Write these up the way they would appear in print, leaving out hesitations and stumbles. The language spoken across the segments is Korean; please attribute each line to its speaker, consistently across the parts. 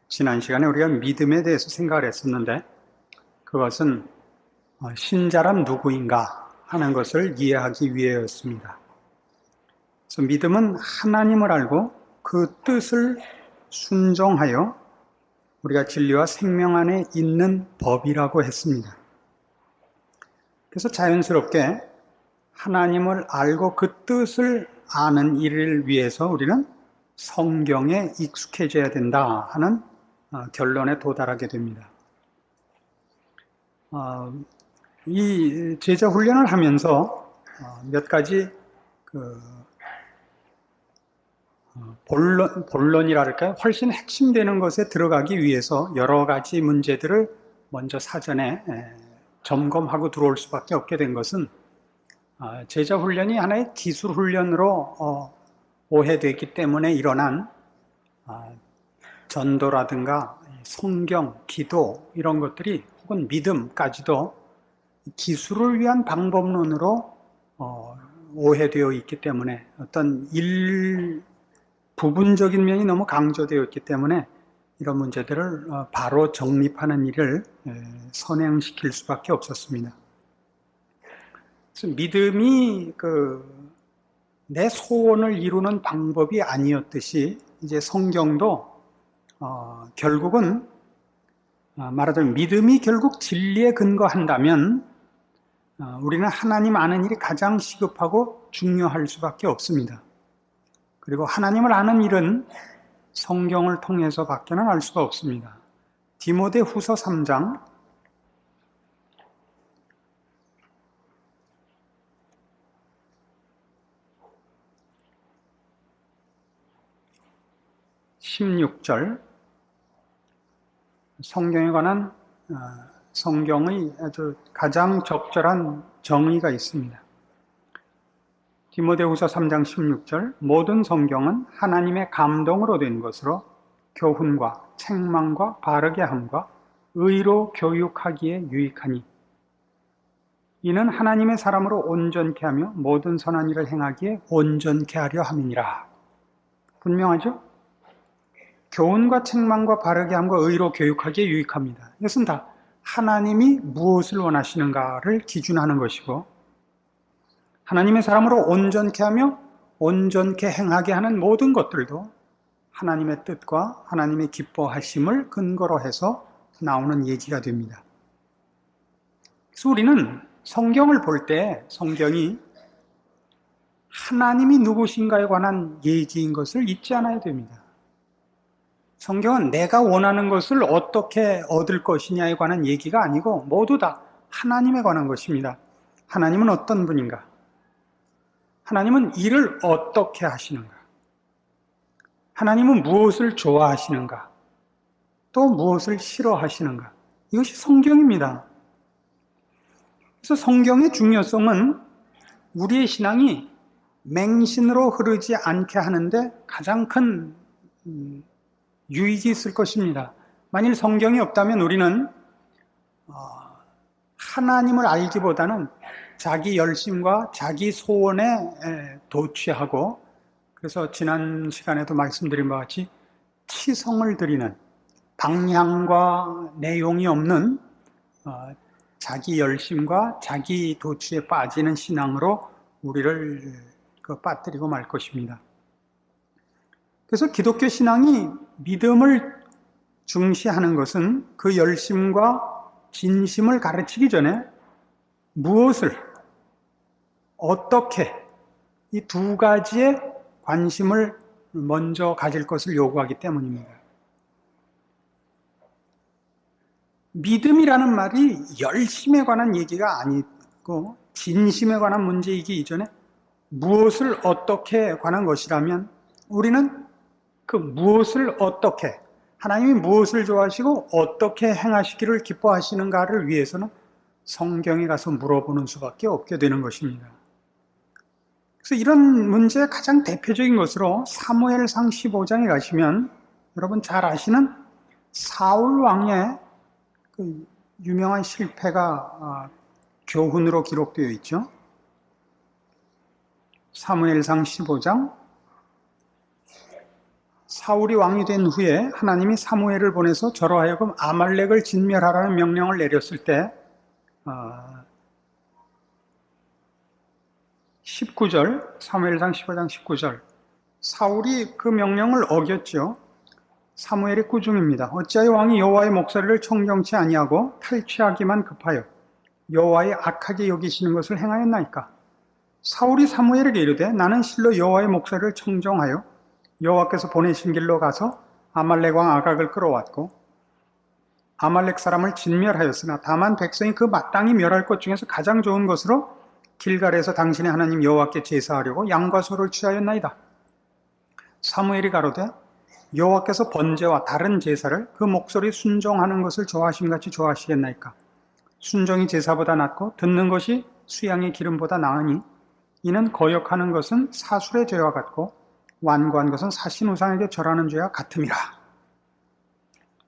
Speaker 1: 지난 시간에 우리가 믿음에 대해서 생각을 했었는데 그것은 신자란 누구인가 하는 것을 이해하기 위해였습니다. 그래서 믿음은 하나님을 알고 그 뜻을 순종하여 우리가 진리와 생명 안에 있는 법이라고 했습니다. 그래서 자연스럽게 하나님을 알고 그 뜻을 아는 일을 위해서 우리는 성경에 익숙해져야 된다 하는 결론에 도달하게 됩니다. 이 제자 훈련을 하면서 몇 가지 본론이랄까요? 훨씬 핵심되는 것에 들어가기 위해서 여러 가지 문제들을 먼저 사전에 점검하고 들어올 수밖에 없게 된 것은 제자 훈련이 하나의 기술 훈련으로 오해되기 때문에 일어난 전도라든가 성경, 기도 이런 것들이 혹은 믿음까지도 기술을 위한 방법론으로 오해되어 있기 때문에 어떤 부분적인 면이 너무 강조되어 있기 때문에 이런 문제들을 바로 정립하는 일을 선행시킬 수밖에 없었습니다. 그래서 믿음이 내 소원을 이루는 방법이 아니었듯이 이제 성경도 결국은 말하자면 믿음이 결국 진리에 근거한다면 우리는 하나님 아는 일이 가장 시급하고 중요할 수밖에 없습니다. 그리고 하나님을 아는 일은 성경을 통해서밖에는 알 수가 없습니다. 디모데후서 3장 16절 성경에 관한 성경의 아주 가장 적절한 정의가 있습니다. 디모데후서 3장 16절 모든 성경은 하나님의 감동으로 된 것으로 교훈과 책망과 바르게 함과 의로 교육하기에 유익하니 이는 하나님의 사람으로 온전케 하며 모든 선한 일을 행하기에 온전케 하려 함이니라. 분명하죠? 교훈과 책망과 바르게 함과 의로 교육하기에 유익합니다. 이것은 다 하나님이 무엇을 원하시는가를 기준하는 것이고 하나님의 사람으로 온전케 하며 온전케 행하게 하는 모든 것들도 하나님의 뜻과 하나님의 기뻐하심을 근거로 해서 나오는 얘기가 됩니다. 그래서 우리는 성경을 볼 때 성경이 하나님이 누구신가에 관한 얘기인 것을 잊지 않아야 됩니다. 성경은 내가 원하는 것을 어떻게 얻을 것이냐에 관한 얘기가 아니고 모두 다 하나님에 관한 것입니다. 하나님은 어떤 분인가? 하나님은 일을 어떻게 하시는가? 하나님은 무엇을 좋아하시는가? 또 무엇을 싫어하시는가? 이것이 성경입니다. 그래서 성경의 중요성은 우리의 신앙이 맹신으로 흐르지 않게 하는데 가장 큰 유익이 있을 것입니다. 만일 성경이 없다면 우리는 하나님을 알기보다는 자기 열심과 자기 소원에 도취하고 그래서 지난 시간에도 말씀드린 바와 같이 치성을 드리는 방향과 내용이 없는 자기 열심과 자기 도취에 빠지는 신앙으로 우리를 빠뜨리고 말 것입니다. 그래서 기독교 신앙이 믿음을 중시하는 것은 그 열심과 진심을 가르치기 전에 무엇을, 어떻게 이 두 가지에 관심을 먼저 가질 것을 요구하기 때문입니다. 믿음이라는 말이 열심에 관한 얘기가 아니고 진심에 관한 문제이기 이전에 무엇을 어떻게 관한 것이라면 우리는 그 무엇을 어떻게 하나님이 무엇을 좋아하시고 어떻게 행하시기를 기뻐하시는가를 위해서는 성경에 가서 물어보는 수밖에 없게 되는 것입니다. 그래서 이런 문제의 가장 대표적인 것으로 사무엘상 15장에 가시면 여러분 잘 아시는 사울 왕의 그 유명한 실패가 교훈으로 기록되어 있죠. 사무엘상 15장 사울이 왕이 된 후에 하나님이 사무엘을 보내서 저로 하여금 아말렉을 진멸하라는 명령을 내렸을 때 19절, 사무엘상 15장 19절, 사울이 그 명령을 어겼죠. 사무엘의 꾸중입니다. 어찌하여 왕이 여호와의 목소리를 청정치 아니하고 탈취하기만 급하여 여호와의 악하게 여기시는 것을 행하였나이까? 사울이 사무엘에게 이르되 나는 실로 여호와의 목소리를 청정하여 여호와께서 보내신 길로 가서 아말렉 왕 아각을 끌어왔고 아말렉 사람을 진멸하였으나 다만 백성이 그 마땅히 멸할 것 중에서 가장 좋은 것으로 길갈에서 당신의 하나님 여호와께 제사하려고 양과 소를 취하였나이다. 사무엘이 가로되 여호와께서 번제와 다른 제사를 그 목소리 순종하는 것을 좋아하심같이 좋아하시겠나이까? 순종이 제사보다 낫고 듣는 것이 수양의 기름보다 나으니 이는 거역하는 것은 사술의 죄와 같고 완고한 것은 사신 우상에게 절하는 죄와 같음이라.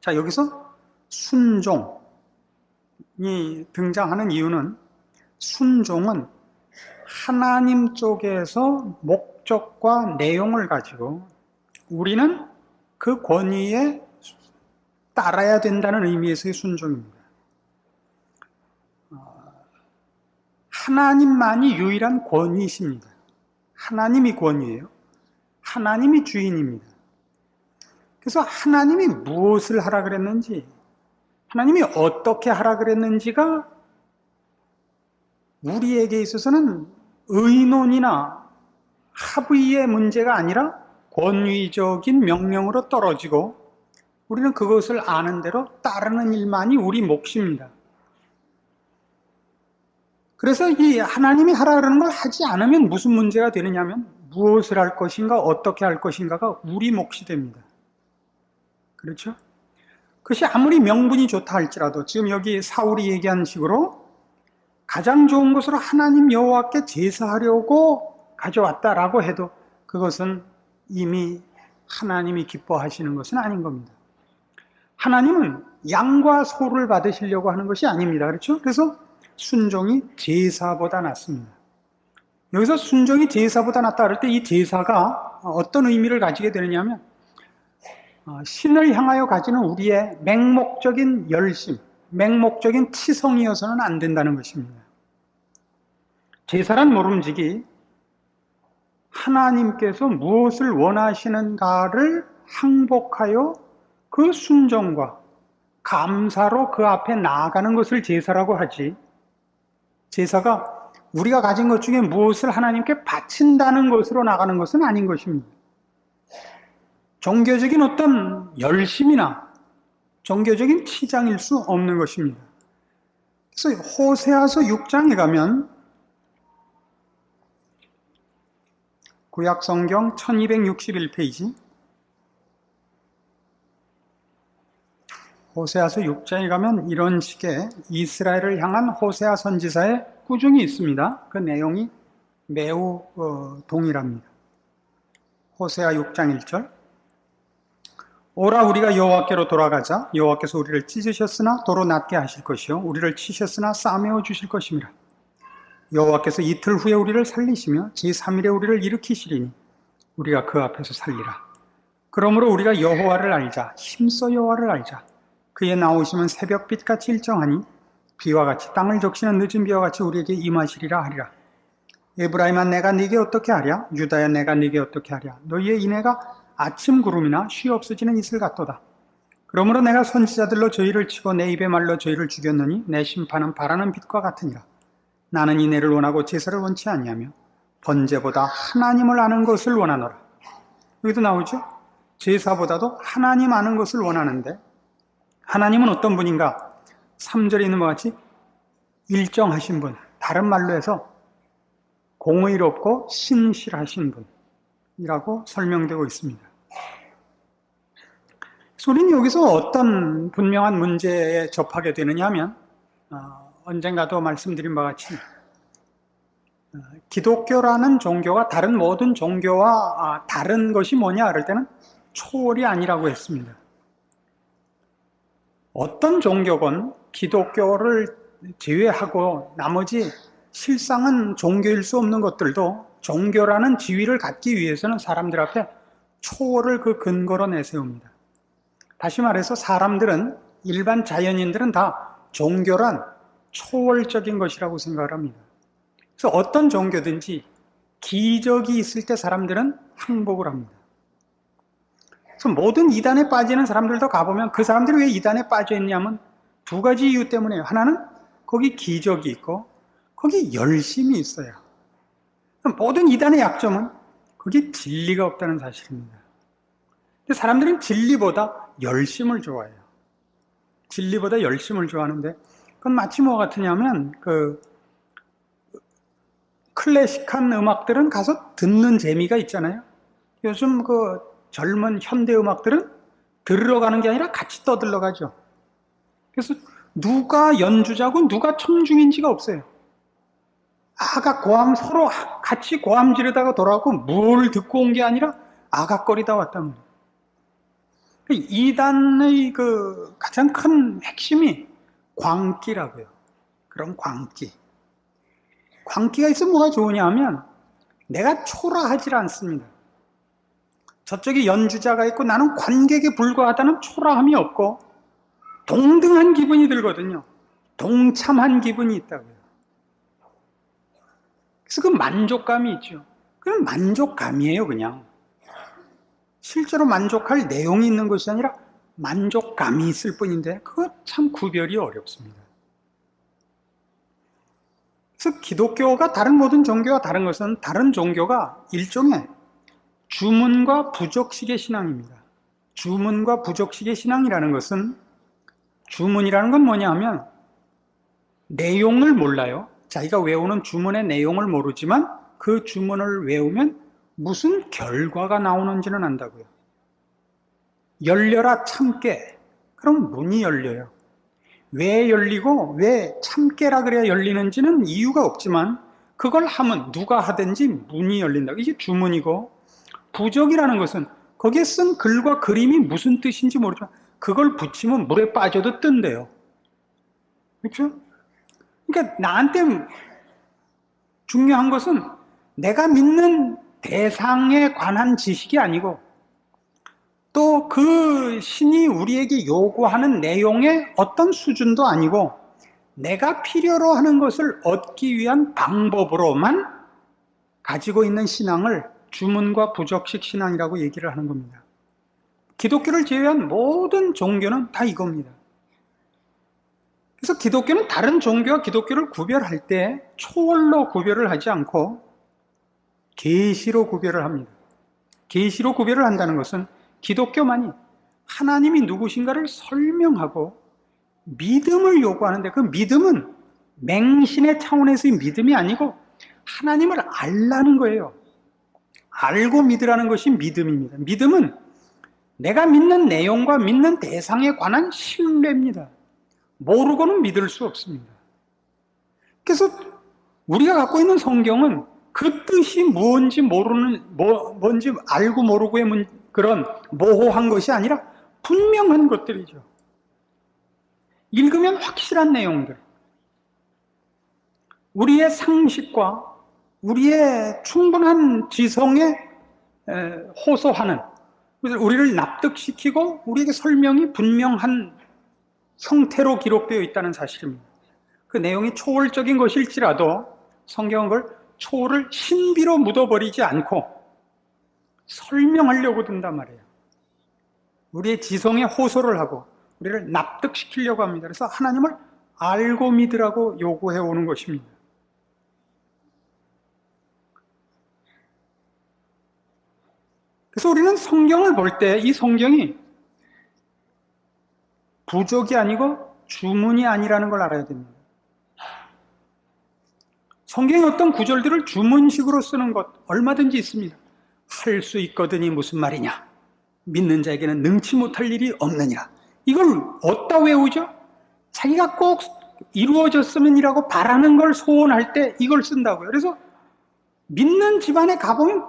Speaker 1: 자, 여기서 순종이 등장하는 이유는 순종은 하나님 쪽에서 목적과 내용을 가지고 우리는 그 권위에 따라야 된다는 의미에서의 순종입니다. 하나님만이 유일한 권위이십니다. 하나님이 권위예요. 하나님이 주인입니다. 그래서 하나님이 무엇을 하라 그랬는지, 하나님이 어떻게 하라 그랬는지가 우리에게 있어서는 의논이나 합의의 문제가 아니라 권위적인 명령으로 떨어지고 우리는 그것을 아는 대로 따르는 일만이 우리 몫입니다. 그래서 이 하나님이 하라 그러는 걸 하지 않으면 무슨 문제가 되느냐면 무엇을 할 것인가 어떻게 할 것인가가 우리 몫이 됩니다. 그렇죠? 그것이 아무리 명분이 좋다 할지라도 지금 여기 사울이 얘기한 식으로 가장 좋은 것으로 하나님 여호와께 제사하려고 가져왔다라고 해도 그것은 이미 하나님이 기뻐하시는 것은 아닌 겁니다. 하나님은 양과 소를 받으시려고 하는 것이 아닙니다. 그렇죠? 그래서 순종이 제사보다 낫습니다. 여기서 순종이 제사보다 낫다 그럴 때 이 제사가 어떤 의미를 가지게 되느냐면 신을 향하여 가지는 우리의 맹목적인 열심, 맹목적인 치성이어서는 안 된다는 것입니다. 제사란 모름지기 하나님께서 무엇을 원하시는가를 항복하여 그 순종과 감사로 그 앞에 나아가는 것을 제사라고 하지, 제사가 우리가 가진 것 중에 무엇을 하나님께 바친다는 것으로 나가는 것은 아닌 것입니다. 종교적인 어떤 열심이나 종교적인 치장일 수 없는 것입니다. 그래서 호세아서 6장에 가면 구약성경 1261페이지 호세아서 6장에 가면 이런 식의 이스라엘을 향한 호세아 선지자의 꾸중이 있습니다. 그 내용이 매우 동일합니다. 호세아 6장 1절 오라 우리가 여호와께로 돌아가자. 여호와께서 우리를 찢으셨으나 도로 낫게 하실 것이요 우리를 치셨으나 싸매어 주실 것임이라. 여호와께서 이틀 후에 우리를 살리시며 제3일에 우리를 일으키시리니 우리가 그 앞에서 살리라. 그러므로 우리가 여호와를 알자. 힘써 여호와를 알자. 그의 나오심은 새벽빛같이 일정하니 비와 같이 땅을 적시는 늦은 비와 같이 우리에게 임하시리라 하리라. 에브라임아 내가 네게 어떻게 하랴? 유다야 내가 네게 어떻게 하랴? 너희의 인애가 아침 구름이나 쉬 없어지는 이슬 같도다. 그러므로 내가 선지자들로 저희를 치고 내 입의 말로 저희를 죽였느니 내 심판은 바라는 빛과 같으니라. 나는 인애를 원하고 제사를 원치 아니하며 번제보다 하나님을 아는 것을 원하노라. 여기도 나오죠? 제사보다도 하나님 아는 것을 원하는데 하나님은 어떤 분인가? 3절에 있는 것 같이 일정하신 분, 다른 말로 해서 공의롭고 신실하신 분이라고 설명되고 있습니다. 그래서 우리는 여기서 어떤 분명한 문제에 접하게 되느냐 하면 언젠가도 말씀드린 바와 같이 기독교라는 종교가 다른 모든 종교와 다른 것이 뭐냐 그럴 때는 초월이 아니라고 했습니다. 어떤 종교건 기독교를 제외하고 나머지 실상은 종교일 수 없는 것들도 종교라는 지위를 갖기 위해서는 사람들 앞에 초월을 그 근거로 내세웁니다. 다시 말해서 사람들은, 일반 자연인들은 다 종교란 초월적인 것이라고 생각을 합니다. 그래서 어떤 종교든지 기적이 있을 때 사람들은 항복을 합니다. 그래서 모든 이단에 빠지는 사람들도 가보면 그 사람들이 왜 이단에 빠져 있냐면 두 가지 이유 때문에요. 하나는 거기 기적이 있고 거기 열심이 있어요. 모든 이단의 약점은 거기 진리가 없다는 사실입니다. 근데 사람들은 진리보다 열심을 좋아해요. 진리보다 열심을 좋아하는데 그건 마치 뭐가 같으냐면 클래식한 음악들은 가서 듣는 재미가 있잖아요. 요즘 젊은 현대 음악들은 들으러 가는 게 아니라 같이 떠들러 가죠. 그래서 누가 연주자고 누가 청중인지가 없어요. 아가 고함 서로 같이 고함 지르다가 돌아오고 뭘 듣고 온 게 아니라 아각거리다 왔단 말이에요. 이단의 가장 큰 핵심이 광기라고요. 그런 광기. 광기가 있으면 뭐가 좋으냐 하면 내가 초라하지 않습니다. 저쪽에 연주자가 있고 나는 관객에 불과하다는 초라함이 없고 동등한 기분이 들거든요. 동참한 기분이 있다고요. 그래서 그 만족감이 있죠. 그건 만족감이에요, 그냥. 실제로 만족할 내용이 있는 것이 아니라 만족감이 있을 뿐인데 그거 참 구별이 어렵습니다. 그래서 기독교가 다른 모든 종교와 다른 것은 다른 종교가 일종의 주문과 부족식의 신앙입니다. 주문과 부족식의 신앙이라는 것은 주문이라는 건 뭐냐 하면 내용을 몰라요. 자기가 외우는 주문의 내용을 모르지만 그 주문을 외우면 무슨 결과가 나오는지는 안다고요. 열려라 참깨. 그럼 문이 열려요. 왜 열리고 왜 참깨라 그래야 열리는지는 이유가 없지만 그걸 하면 누가 하든지 문이 열린다. 이게 주문이고 부적이라는 것은 거기에 쓴 글과 그림이 무슨 뜻인지 모르지만 그걸 붙이면 물에 빠져도 뜬대요. 그렇죠? 그러니까 나한테 중요한 것은 내가 믿는 대상에 관한 지식이 아니고 또 그 신이 우리에게 요구하는 내용의 어떤 수준도 아니고 내가 필요로 하는 것을 얻기 위한 방법으로만 가지고 있는 신앙을 주문과 부적식 신앙이라고 얘기를 하는 겁니다. 기독교를 제외한 모든 종교는 다 이겁니다. 그래서 기독교는 다른 종교와 기독교를 구별할 때 초월로 구별을 하지 않고 계시로 구별을 합니다. 계시로 구별을 한다는 것은 기독교만이 하나님이 누구신가를 설명하고 믿음을 요구하는데 그 믿음은 맹신의 차원에서의 믿음이 아니고 하나님을 알라는 거예요. 알고 믿으라는 것이 믿음입니다. 믿음은 내가 믿는 내용과 믿는 대상에 관한 신뢰입니다. 모르고는 믿을 수 없습니다. 그래서 우리가 갖고 있는 성경은 그 뜻이 뭔지 뭔지 알고 모르고의 그런 모호한 것이 아니라 분명한 것들이죠. 읽으면 확실한 내용들. 우리의 상식과 우리의 충분한 지성에 호소하는, 우리를 납득시키고 우리에게 설명이 분명한 형태로 기록되어 있다는 사실입니다. 그 내용이 초월적인 것일지라도 성경은 그걸 초월을 신비로 묻어버리지 않고 설명하려고 든단 말이에요. 우리의 지성에 호소를 하고 우리를 납득시키려고 합니다. 그래서 하나님을 알고 믿으라고 요구해 오는 것입니다. 그래서 우리는 성경을 볼 때 이 성경이 부족이 아니고 주문이 아니라는 걸 알아야 됩니다. 성경의 어떤 구절들을 주문식으로 쓰는 것 얼마든지 있습니다. 할 수 있거든이 무슨 말이냐? 믿는 자에게는 능치 못할 일이 없느니라. 이걸 어디다 외우죠? 자기가 꼭 이루어졌으면이라고 바라는 걸 소원할 때 이걸 쓴다고요. 그래서 믿는 집안에 가보면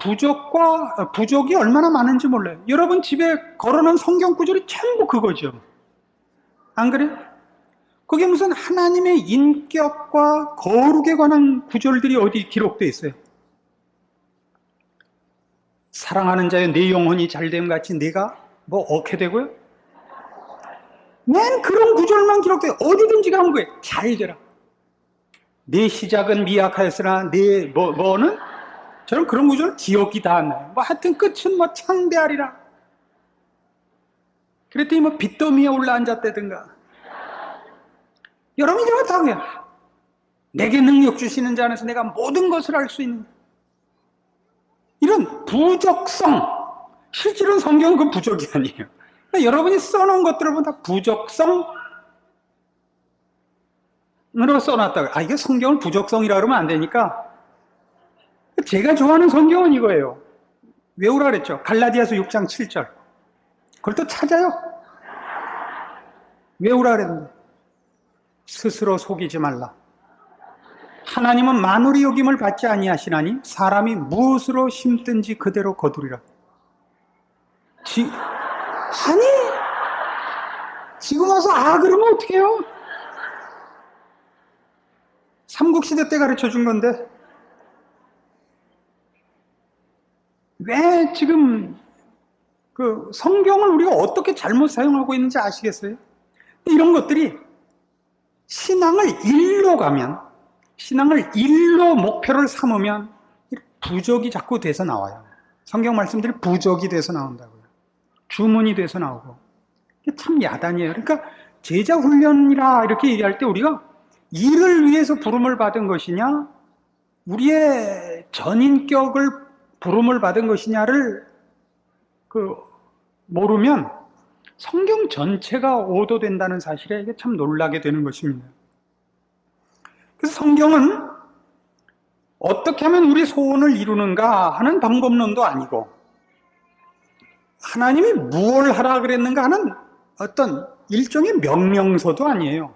Speaker 1: 부족이 얼마나 많은지 몰라요. 여러분 집에 걸어놓은 성경 구절이 전부 그거죠. 안 그래요? 그게 무슨 하나님의 인격과 거룩에 관한 구절들이 어디 기록되어 있어요? 사랑하는 자여 내 영혼이 잘됨 같이 내가 뭐 얻게 되고요? 맨 그런 구절만 기록돼요. 어디든지 가면 거예요. 잘 되라. 내 시작은 미약하였으나 내 뭐는 저는 그런 구절 기억이 다 안 나요. 뭐 하여튼 끝은 뭐 창대하리라. 그랬더니 뭐 빚더미에 올라앉았다든가. 여러분이 잘못하고요. 내게 능력 주시는 자 안에서 내가 모든 것을 알 수 있는 이런 부적성. 실제로는 성경은 그 부적이 아니에요. 그러니까 여러분이 써놓은 것들을 보면 다 부적성으로 써놨다고. 이게 성경을 부적성이라 그러면 안 되니까 제가 좋아하는 성경은 이거예요. 외우라 그랬죠. 갈라디아서 6장 7절. 그걸 또 찾아요. 외우라 그랬는데 스스로 속이지 말라. 하나님은 만울의 여김을 받지 아니하시나니 사람이 무엇으로 심든지 그대로 거두리라. 아니 지금 와서 그러면 어떡해요? 삼국시대 때 가르쳐준 건데 왜 지금 그 성경을 우리가 어떻게 잘못 사용하고 있는지 아시겠어요? 이런 것들이 신앙을 일로 가면, 신앙을 일로 목표를 삼으면 부적이 자꾸 돼서 나와요. 성경 말씀들이 부적이 돼서 나온다고요. 주문이 돼서 나오고. 이게 참 야단이에요. 그러니까 제자 훈련이라 이렇게 얘기할 때 우리가 일을 위해서 부름을 받은 것이냐, 우리의 전인격을 부름을 받은 것이냐를 모르면 성경 전체가 오도된다는 사실에 이게 참 놀라게 되는 것입니다. 그래서 성경은 어떻게 하면 우리 소원을 이루는가 하는 방법론도 아니고 하나님이 무엇을 하라 그랬는가 하는 어떤 일종의 명령서도 아니에요.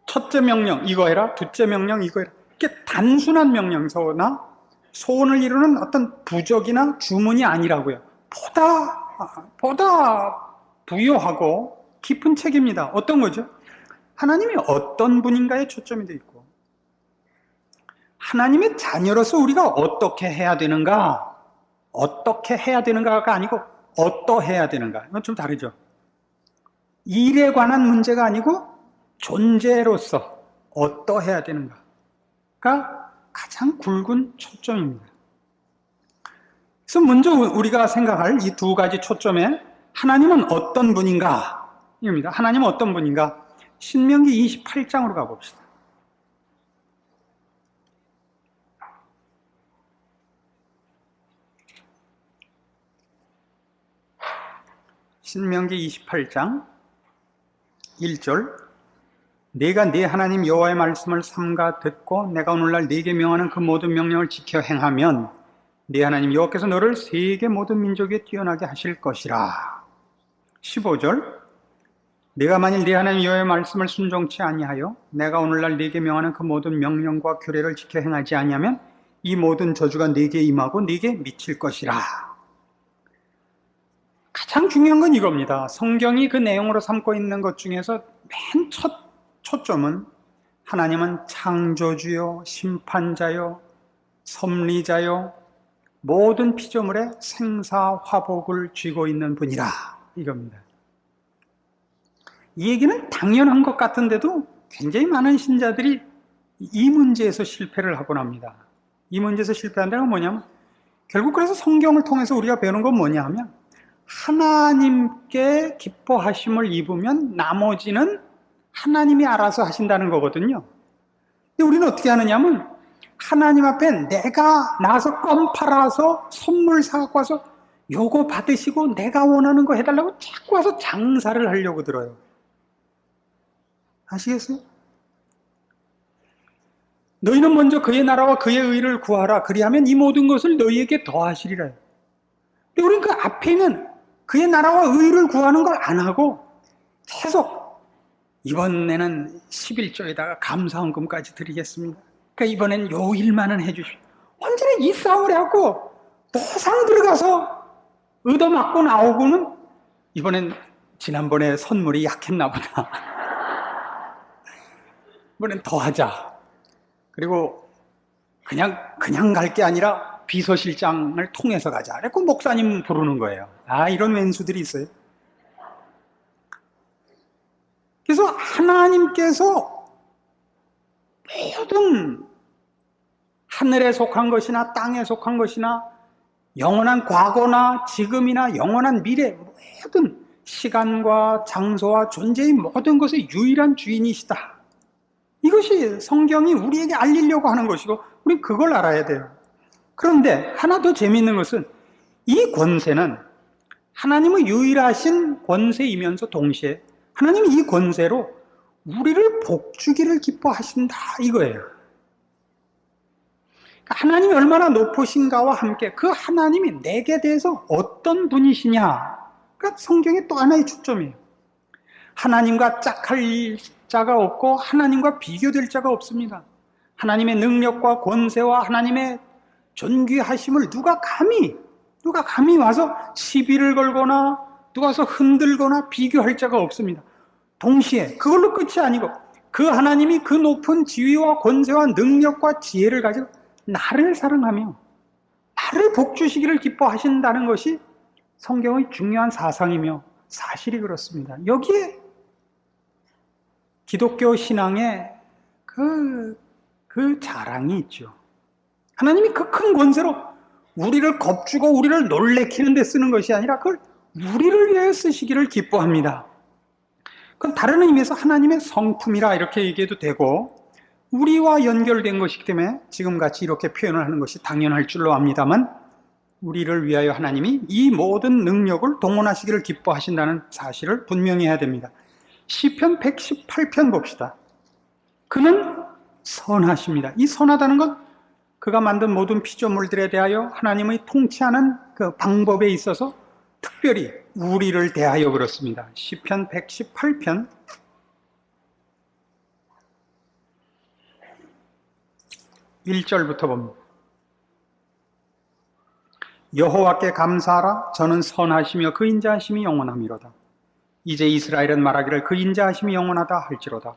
Speaker 1: 첫째 명령 이거 해라, 둘째 명령 이거 해라. 이렇게 단순한 명령서나 소원을 이루는 어떤 부적이나 주문이 아니라고요. 보다 부유하고 깊은 책입니다. 어떤 거죠? 하나님이 어떤 분인가에 초점이 되어 있고 하나님의 자녀로서 우리가 어떻게 해야 되는가, 어떻게 해야 되는가가 아니고 어떠해야 되는가. 이건 좀 다르죠. 일에 관한 문제가 아니고 존재로서 어떠해야 되는가가 가장 굵은 초점입니다. 그래서 먼저 우리가 생각할 이 두 가지 초점에 하나님은 어떤 분인가 입니다. 하나님은 어떤 분인가? 신명기 28장으로 가봅시다. 신명기 28장 1절 내가 네 하나님 여호와의 말씀을 삼가 듣고 내가 오늘날 네게 명하는 그 모든 명령을 지켜 행하면 네 하나님 여호와께서 너를 세계 모든 민족에 뛰어나게 하실 것이라. 15절 내가 만일 네 하나님 여호와의 말씀을 순종치 아니하여 내가 오늘날 네게 명하는 그 모든 명령과 규례를 지켜 행하지 아니하면 이 모든 저주가 네게 임하고 네게 미칠 것이라. 가장 중요한 건 이겁니다. 성경이 그 내용으로 삼고 있는 것 중에서 맨 첫 초점은 하나님은 창조주요, 심판자요, 섭리자요, 모든 피조물의 생사화복을 쥐고 있는 분이라 이겁니다. 이 얘기는 당연한 것 같은데도 굉장히 많은 신자들이 이 문제에서 실패를 하곤 합니다. 이 문제에서 실패한다는 건 뭐냐면 결국 그래서 성경을 통해서 우리가 배우는 건 뭐냐 하면 하나님께 기뻐하심을 입으면 나머지는 하나님이 알아서 하신다는 거거든요. 근데 우리는 어떻게 하느냐면 하나님 앞에 내가 나가서 껌 팔아서 선물 사갖고 와서 요거 받으시고 내가 원하는 거 해달라고 자꾸 와서 장사를 하려고 들어요. 아시겠어요? 너희는 먼저 그의 나라와 그의 의를 구하라. 그리하면 이 모든 것을 너희에게 더하시리라. 근데 우리는 그 앞에 있는 그의 나라와 의를 구하는 걸 안 하고 계속 이번에는 11조에다가 감사헌금까지 드리겠습니다. 그러니까 이번엔 요 일만은 해주시오. 언제나 이 싸움을 해갖고 노상 들어가서 얻어맞고 나오고는 이번엔 지난번에 선물이 약했나 보다. 이번엔 더 하자. 그리고 그냥 갈 게 아니라 비서실장을 통해서 가자. 그래서 목사님 부르는 거예요. 이런 왼수들이 있어요. 그래서 하나님께서 모든 하늘에 속한 것이나 땅에 속한 것이나 영원한 과거나 지금이나 영원한 미래, 모든 시간과 장소와 존재의 모든 것의 유일한 주인이시다. 이것이 성경이 우리에게 알리려고 하는 것이고 우리 그걸 알아야 돼요. 그런데 하나 더 재미있는 것은 이 권세는 하나님의 유일하신 권세이면서 동시에 하나님이 이 권세로 우리를 복주기를 기뻐하신다 이거예요. 하나님이 얼마나 높으신가와 함께 그 하나님이 내게 대해서 어떤 분이시냐가 성경의 또 하나의 초점이에요. 하나님과 짝할 자가 없고 하나님과 비교될 자가 없습니다. 하나님의 능력과 권세와 하나님의 존귀하심을 누가 감히 와서 시비를 걸거나 누가 와서 흔들거나 비교할 자가 없습니다. 동시에 그걸로 끝이 아니고 그 하나님이 그 높은 지위와 권세와 능력과 지혜를 가지고 나를 사랑하며 나를 복주시기를 기뻐하신다는 것이 성경의 중요한 사상이며 사실이 그렇습니다. 여기에 기독교 신앙의 그 자랑이 있죠. 하나님이 그 큰 권세로 우리를 겁주고 우리를 놀래키는 데 쓰는 것이 아니라 그걸 우리를 위해 쓰시기를 기뻐합니다. 그건 다른 의미에서 하나님의 성품이라 이렇게 얘기해도 되고 우리와 연결된 것이기 때문에 지금같이 이렇게 표현을 하는 것이 당연할 줄로 압니다만 우리를 위하여 하나님이 이 모든 능력을 동원하시기를 기뻐하신다는 사실을 분명히 해야 됩니다. 시편 118편 봅시다. 그는 선하십니다. 이 선하다는 건 그가 만든 모든 피조물들에 대하여 하나님의 통치하는 그 방법에 있어서 특별히 우리를 대하여 그렇습니다. 시편 118편 1절부터 봅니다. 여호와께 감사하라. 저는 선하시며 그 인자하심이 영원함이로다. 이제 이스라엘은 말하기를 그 인자하심이 영원하다 할지로다.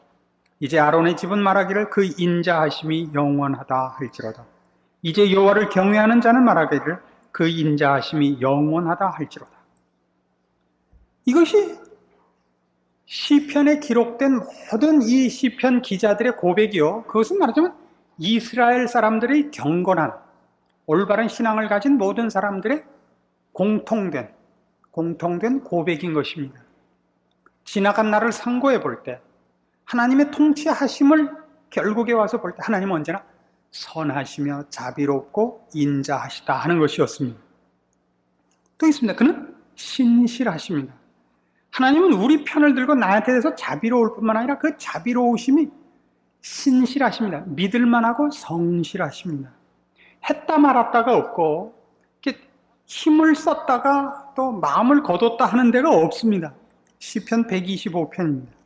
Speaker 1: 이제 아론의 집은 말하기를 그 인자하심이 영원하다 할지로다. 이제 여호와를 경외하는 자는 말하기를 그 인자하심이 영원하다 할지로다. 이것이 시편에 기록된 모든 이 시편 기자들의 고백이요. 그것은 말하자면 이스라엘 사람들의 경건한 올바른 신앙을 가진 모든 사람들의 공통된 고백인 것입니다. 지나간 날을 상고해 볼 때 하나님의 통치하심을 결국에 와서 볼 때 하나님은 언제나 선하시며 자비롭고 인자하시다 하는 것이었습니다. 또 있습니다. 그는 신실하십니다. 하나님은 우리 편을 들고 나한테 대해서 자비로울 뿐만 아니라 그 자비로우심이 신실하십니다. 믿을만하고 성실하십니다. 했다 말았다가 없고 이렇게 힘을 썼다가 또 마음을 거뒀다 하는 데가 없습니다. 시편 125편입니다.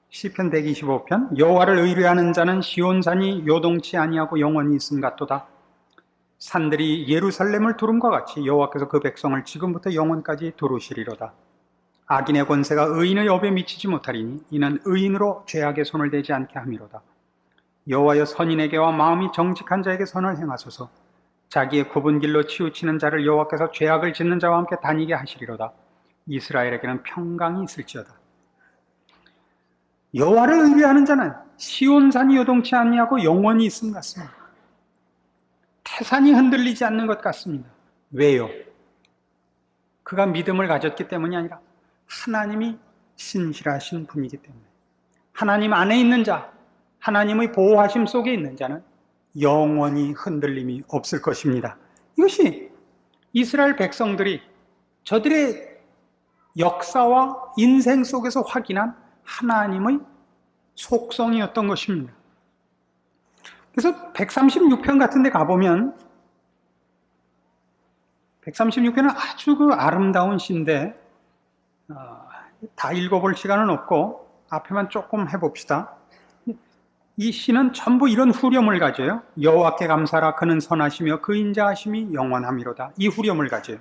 Speaker 1: 시편 125편 여호와를 의뢰하는 자는 시온산이 요동치 아니하고 영원히 있음 같도다. 산들이 예루살렘을 두름과 같이 여호와께서 그 백성을 지금부터 영원까지 두르시리로다. 악인의 권세가 의인의 업에 미치지 못하리니 이는 의인으로 죄악의 손을 대지 않게 함이로다. 여호와여 선인에게와 마음이 정직한 자에게 선을 행하소서. 자기의 굽은 길로 치우치는 자를 여호와께서 죄악을 짓는 자와 함께 다니게 하시리로다. 이스라엘에게는 평강이 있을지어다. 여호와를 의뢰하는 자는 시온산이 요동치 아니하고 영원히 있음 같습니다. 태산이 흔들리지 않는 것 같습니다. 왜요? 그가 믿음을 가졌기 때문이 아니라 하나님이 신실하신 분이기 때문에 하나님 안에 있는 자, 하나님의 보호하심 속에 있는 자는 영원히 흔들림이 없을 것입니다. 이것이 이스라엘 백성들이 저들의 역사와 인생 속에서 확인한 하나님의 속성이었던 것입니다. 그래서 136편 같은 데 가보면 136편은 아주 그 아름다운 시인데 다 읽어볼 시간은 없고 앞에만 조금 해봅시다. 이 시는 전부 이런 후렴을 가져요. 여호와께 감사라. 그는 선하시며 그 인자하심이 영원함이로다. 이 후렴을 가져요.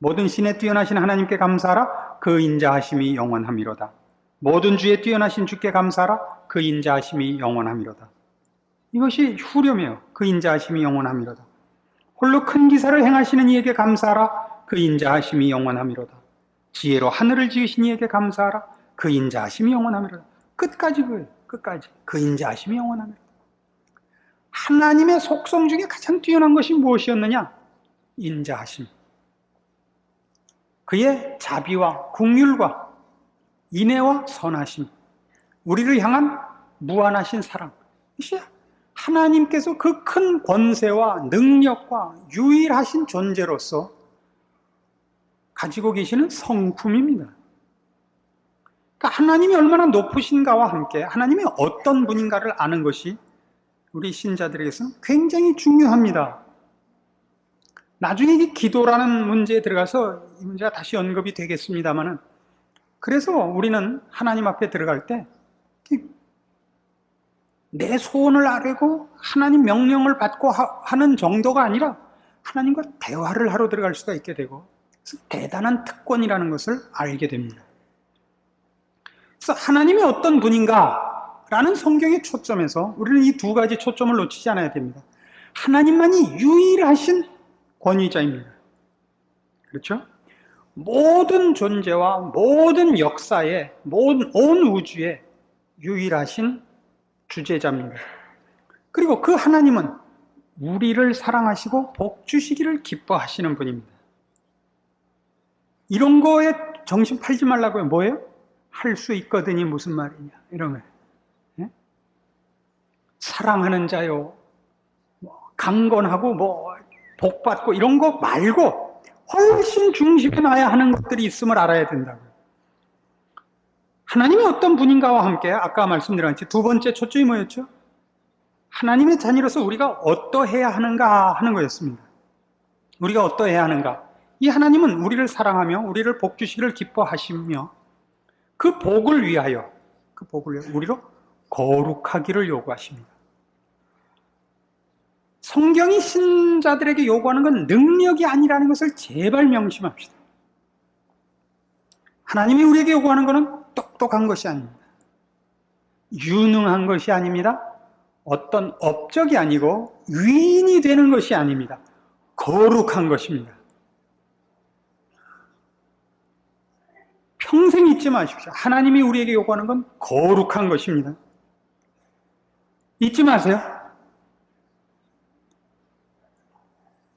Speaker 1: 모든 신에 뛰어나신 하나님께 감사하라. 그 인자하심이 영원함이로다. 모든 주에 뛰어나신 주께 감사하라. 그 인자하심이 영원함이로다. 이것이 후렴이에요. 그 인자하심이 영원함이로다. 홀로 큰 기사를 행하시는 이에게 감사하라. 그 인자하심이 영원함이로다. 지혜로 하늘을 지으신 이에게 감사하라. 그 인자하심이 영원함이로다. 끝까지 그예요. 끝까지. 그 인자하심이 영원함이로다. 하나님의 속성 중에 가장 뛰어난 것이 무엇이었느냐? 인자하심. 그의 자비와 긍휼과 인애와 선하심, 우리를 향한 무한하신 사랑. 하나님께서 그 큰 권세와 능력과 유일하신 존재로서 가지고 계시는 성품입니다. 그러니까 하나님이 얼마나 높으신가와 함께 하나님이 어떤 분인가를 아는 것이 우리 신자들에게서는 굉장히 중요합니다. 나중에 이 기도라는 문제에 들어가서 이 문제가 다시 언급이 되겠습니다만은, 그래서 우리는 하나님 앞에 들어갈 때 내 소원을 아뢰고 하나님 명령을 받고 하는 정도가 아니라 하나님과 대화를 하러 들어갈 수가 있게 되고, 그래서 대단한 특권이라는 것을 알게 됩니다. 그래서 하나님이 어떤 분인가라는 성경의 초점에서 우리는 이 두 가지 초점을 놓치지 않아야 됩니다. 하나님만이 유일하신 권위자입니다. 그렇죠? 모든 존재와 모든 역사에, 온 우주에 유일하신 주제자입니다. 그리고 그 하나님은 우리를 사랑하시고 복 주시기를 기뻐하시는 분입니다. 이런 거에 정신 팔지 말라고요. 뭐예요? 할 수 있거든이 무슨 말이냐, 이런 거예요. 예? 사랑하는 자요, 강건하고 복 받고 이런 거 말고 훨씬 중심에 놔야 하는 것들이 있음을 알아야 된다고요. 하나님이 어떤 분인가와 함께 아까 말씀드렸듯이 두 번째 초점이 뭐였죠? 하나님의 자녀로서 우리가 어떠해야 하는가 하는 거였습니다. 우리가 어떠해야 하는가? 이 하나님은 우리를 사랑하며 우리를 복 주시기를 기뻐하시며 그 복을 위하여 우리로 거룩하기를 요구하십니다. 성경이 신자들에게 요구하는 건 능력이 아니라는 것을 제발 명심합시다. 하나님이 우리에게 요구하는 것은 똑똑한 것이 아닙니다. 유능한 것이 아닙니다. 어떤 업적이 아니고 위인이 되는 것이 아닙니다. 거룩한 것입니다. 평생 잊지 마십시오. 하나님이 우리에게 요구하는 건 거룩한 것입니다. 잊지 마세요.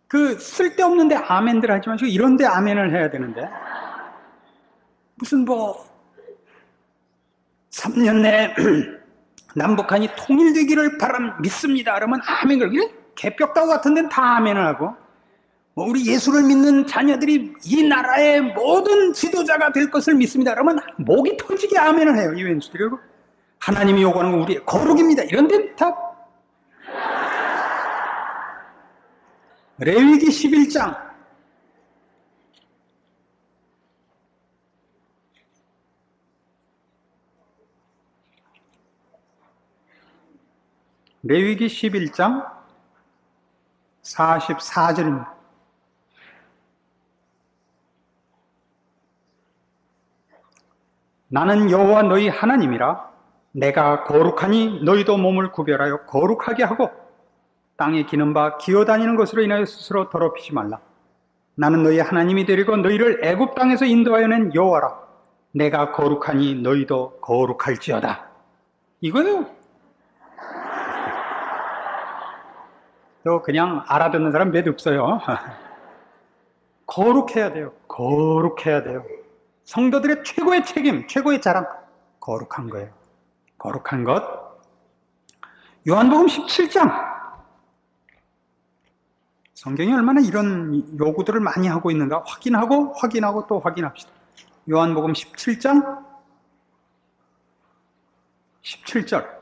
Speaker 1: 그 쓸데없는데 아멘들 하지 마시고 이런데 아멘을 해야 되는데, 무슨 3년 내에 남북한이 통일되기를 믿습니다. 그러면 아멘. 그러면 개벽다구 같은 데는 다 아멘을 하고, 우리 예수를 믿는 자녀들이 이 나라의 모든 지도자가 될 것을 믿습니다. 그러면 목이 터지게 아멘을 해요. 이 왼수들이. 그리고 하나님이 요구하는 건 우리의 거룩입니다. 이런 데는 다 레위기 11장 레위기 11장 44절입니다. 나는 여호와 너희 하나님이라. 내가 거룩하니 너희도 몸을 구별하여 거룩하게 하고 땅에 기는 바 기어다니는 것으로 인하여 스스로 더럽히지 말라. 나는 너희 하나님이 되리고 너희를 애굽 땅에서 인도하여 낸 여호와라. 내가 거룩하니 너희도 거룩할지어다. 이거예요. 또 그냥 알아듣는 사람 몇 없어요. 거룩해야 돼요. 거룩해야 돼요. 성도들의 최고의 책임, 최고의 자랑, 거룩한 거예요. 거룩한 것. 요한복음 17장. 성경이 얼마나 이런 요구들을 많이 하고 있는가 확인하고 또 확인합시다. 요한복음 17장 17절.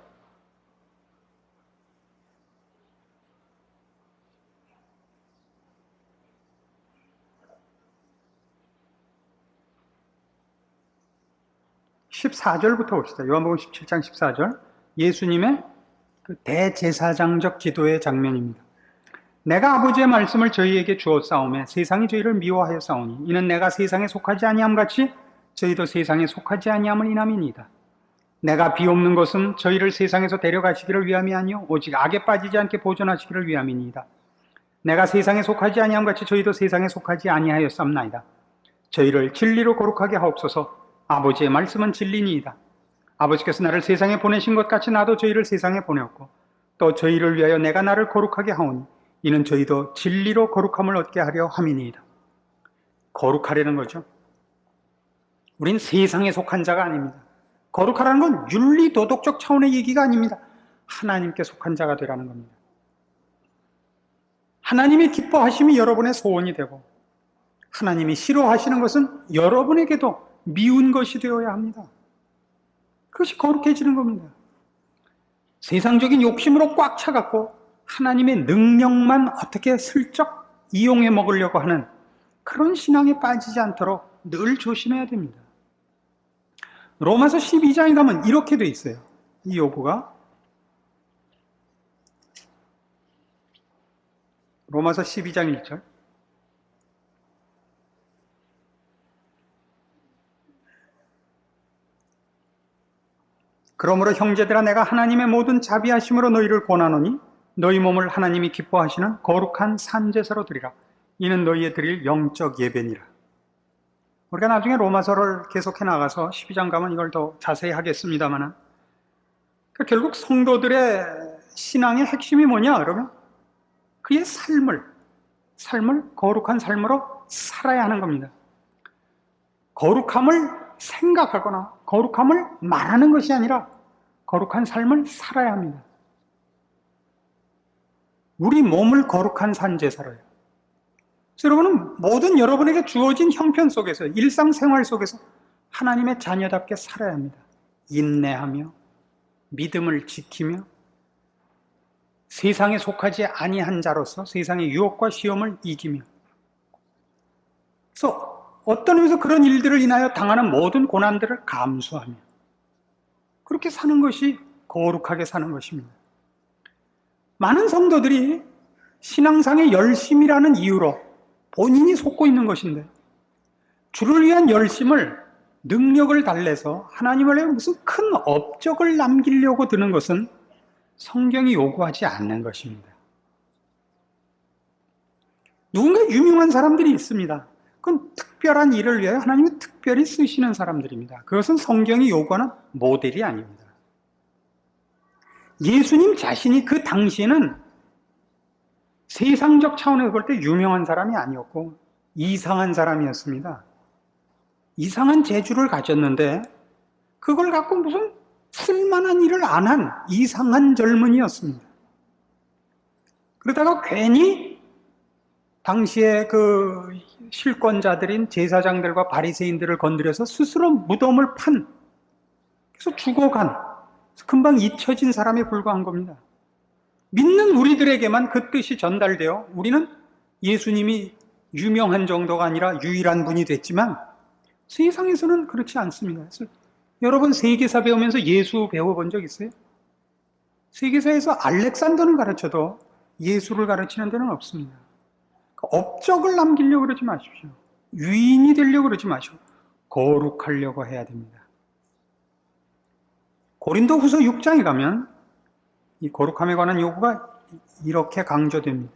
Speaker 1: (14절부터) 봅시다. 요한복음 17장 14절. 예수님의 그 대제사장적 기도의 장면입니다. 내가 아버지의 말씀을 저희에게 주었사오매 세상이 저희를 미워하여 싸우니 이는 내가 세상에 속하지 아니함 같이 저희도 세상에 속하지 아니함을 인함이니이다. 내가 비옵는 것은 저희를 세상에서 데려가시기를 위함이 아니요 오직 악에 빠지지 않게 보존하시기를 위함이니이다. 내가 세상에 속하지 아니함 같이 저희도 세상에 속하지 아니하였삼나이다. 저희를 진리로 거룩하게 하옵소서. 아버지의 말씀은 진리니이다. 아버지께서 나를 세상에 보내신 것 같이 나도 저희를 세상에 보내었고 또 저희를 위하여 내가 나를 거룩하게 하오니 이는 저희도 진리로 거룩함을 얻게 하려 함이니이다. 거룩하려는 거죠. 우린 세상에 속한 자가 아닙니다. 거룩하라는 건 윤리 도덕적 차원의 얘기가 아닙니다. 하나님께 속한 자가 되라는 겁니다. 하나님이 기뻐하심이 여러분의 소원이 되고 하나님이 싫어하시는 것은 여러분에게도 미운 것이 되어야 합니다. 그것이 거룩해지는 겁니다. 세상적인 욕심으로 꽉 차갖고 하나님의 능력만 어떻게 슬쩍 이용해 먹으려고 하는 그런 신앙에 빠지지 않도록 늘 조심해야 됩니다. 로마서 12장에 가면 이렇게 돼 있어요. 이 요구가 로마서 12장 1절 그러므로 형제들아 내가 하나님의 모든 자비하심으로 너희를 권하노니 너희 몸을 하나님이 기뻐하시는 거룩한 산제사로 드리라. 이는 너희의 드릴 영적 예배니라. 우리가 나중에 로마서를 계속해 나가서 12장 가면 이걸 더 자세히 하겠습니다만 결국 성도들의 신앙의 핵심이 뭐냐 그러면 그의 삶을 거룩한 삶으로 살아야 하는 겁니다. 거룩함을 생각하거나 거룩함을 말하는 것이 아니라 거룩한 삶을 살아야 합니다. 우리 몸을 거룩한 산제사로요. 여러분은 모든 여러분에게 주어진 형편 속에서 일상생활 속에서 하나님의 자녀답게 살아야 합니다. 인내하며 믿음을 지키며 세상에 속하지 아니한 자로서 세상의 유혹과 시험을 이기며 그래서 어떤 의미에서 그런 일들을 인하여 당하는 모든 고난들을 감수하며 그렇게 사는 것이 거룩하게 사는 것입니다. 많은 성도들이 신앙상의 열심이라는 이유로 본인이 속고 있는 것인데 주를 위한 열심을 능력을 달래서 하나님을 위해 무슨 큰 업적을 남기려고 드는 것은 성경이 요구하지 않는 것입니다. 누군가 유명한 사람들이 있습니다. 그건 특별한 일을 위하여 하나님이 특별히 쓰시는 사람들입니다. 그것은 성경이 요구하는 모델이 아닙니다. 예수님 자신이 그 당시에는 세상적 차원에서 볼 때 유명한 사람이 아니었고 이상한 사람이었습니다. 이상한 재주를 가졌는데 그걸 갖고 무슨 쓸만한 일을 안 한 이상한 젊은이였습니다. 그러다가 괜히 당시에 그 실권자들인 제사장들과 바리새인들을 건드려서 스스로 무덤을 판, 그래서 죽어간, 금방 잊혀진 사람에 불과한 겁니다. 믿는 우리들에게만 그 뜻이 전달되어 우리는 예수님이 유명한 정도가 아니라 유일한 분이 됐지만 세상에서는 그렇지 않습니다. 그래서 여러분 세계사 배우면서 예수 배워본 적 있어요? 세계사에서 알렉산더는 가르쳐도 예수를 가르치는 데는 없습니다. 업적을 남기려고 그러지 마십시오. 유인이 되려고 그러지 마시고 거룩하려고 해야 됩니다. 고린도 후서 6장에 가면 이 거룩함에 관한 요구가 이렇게 강조됩니다.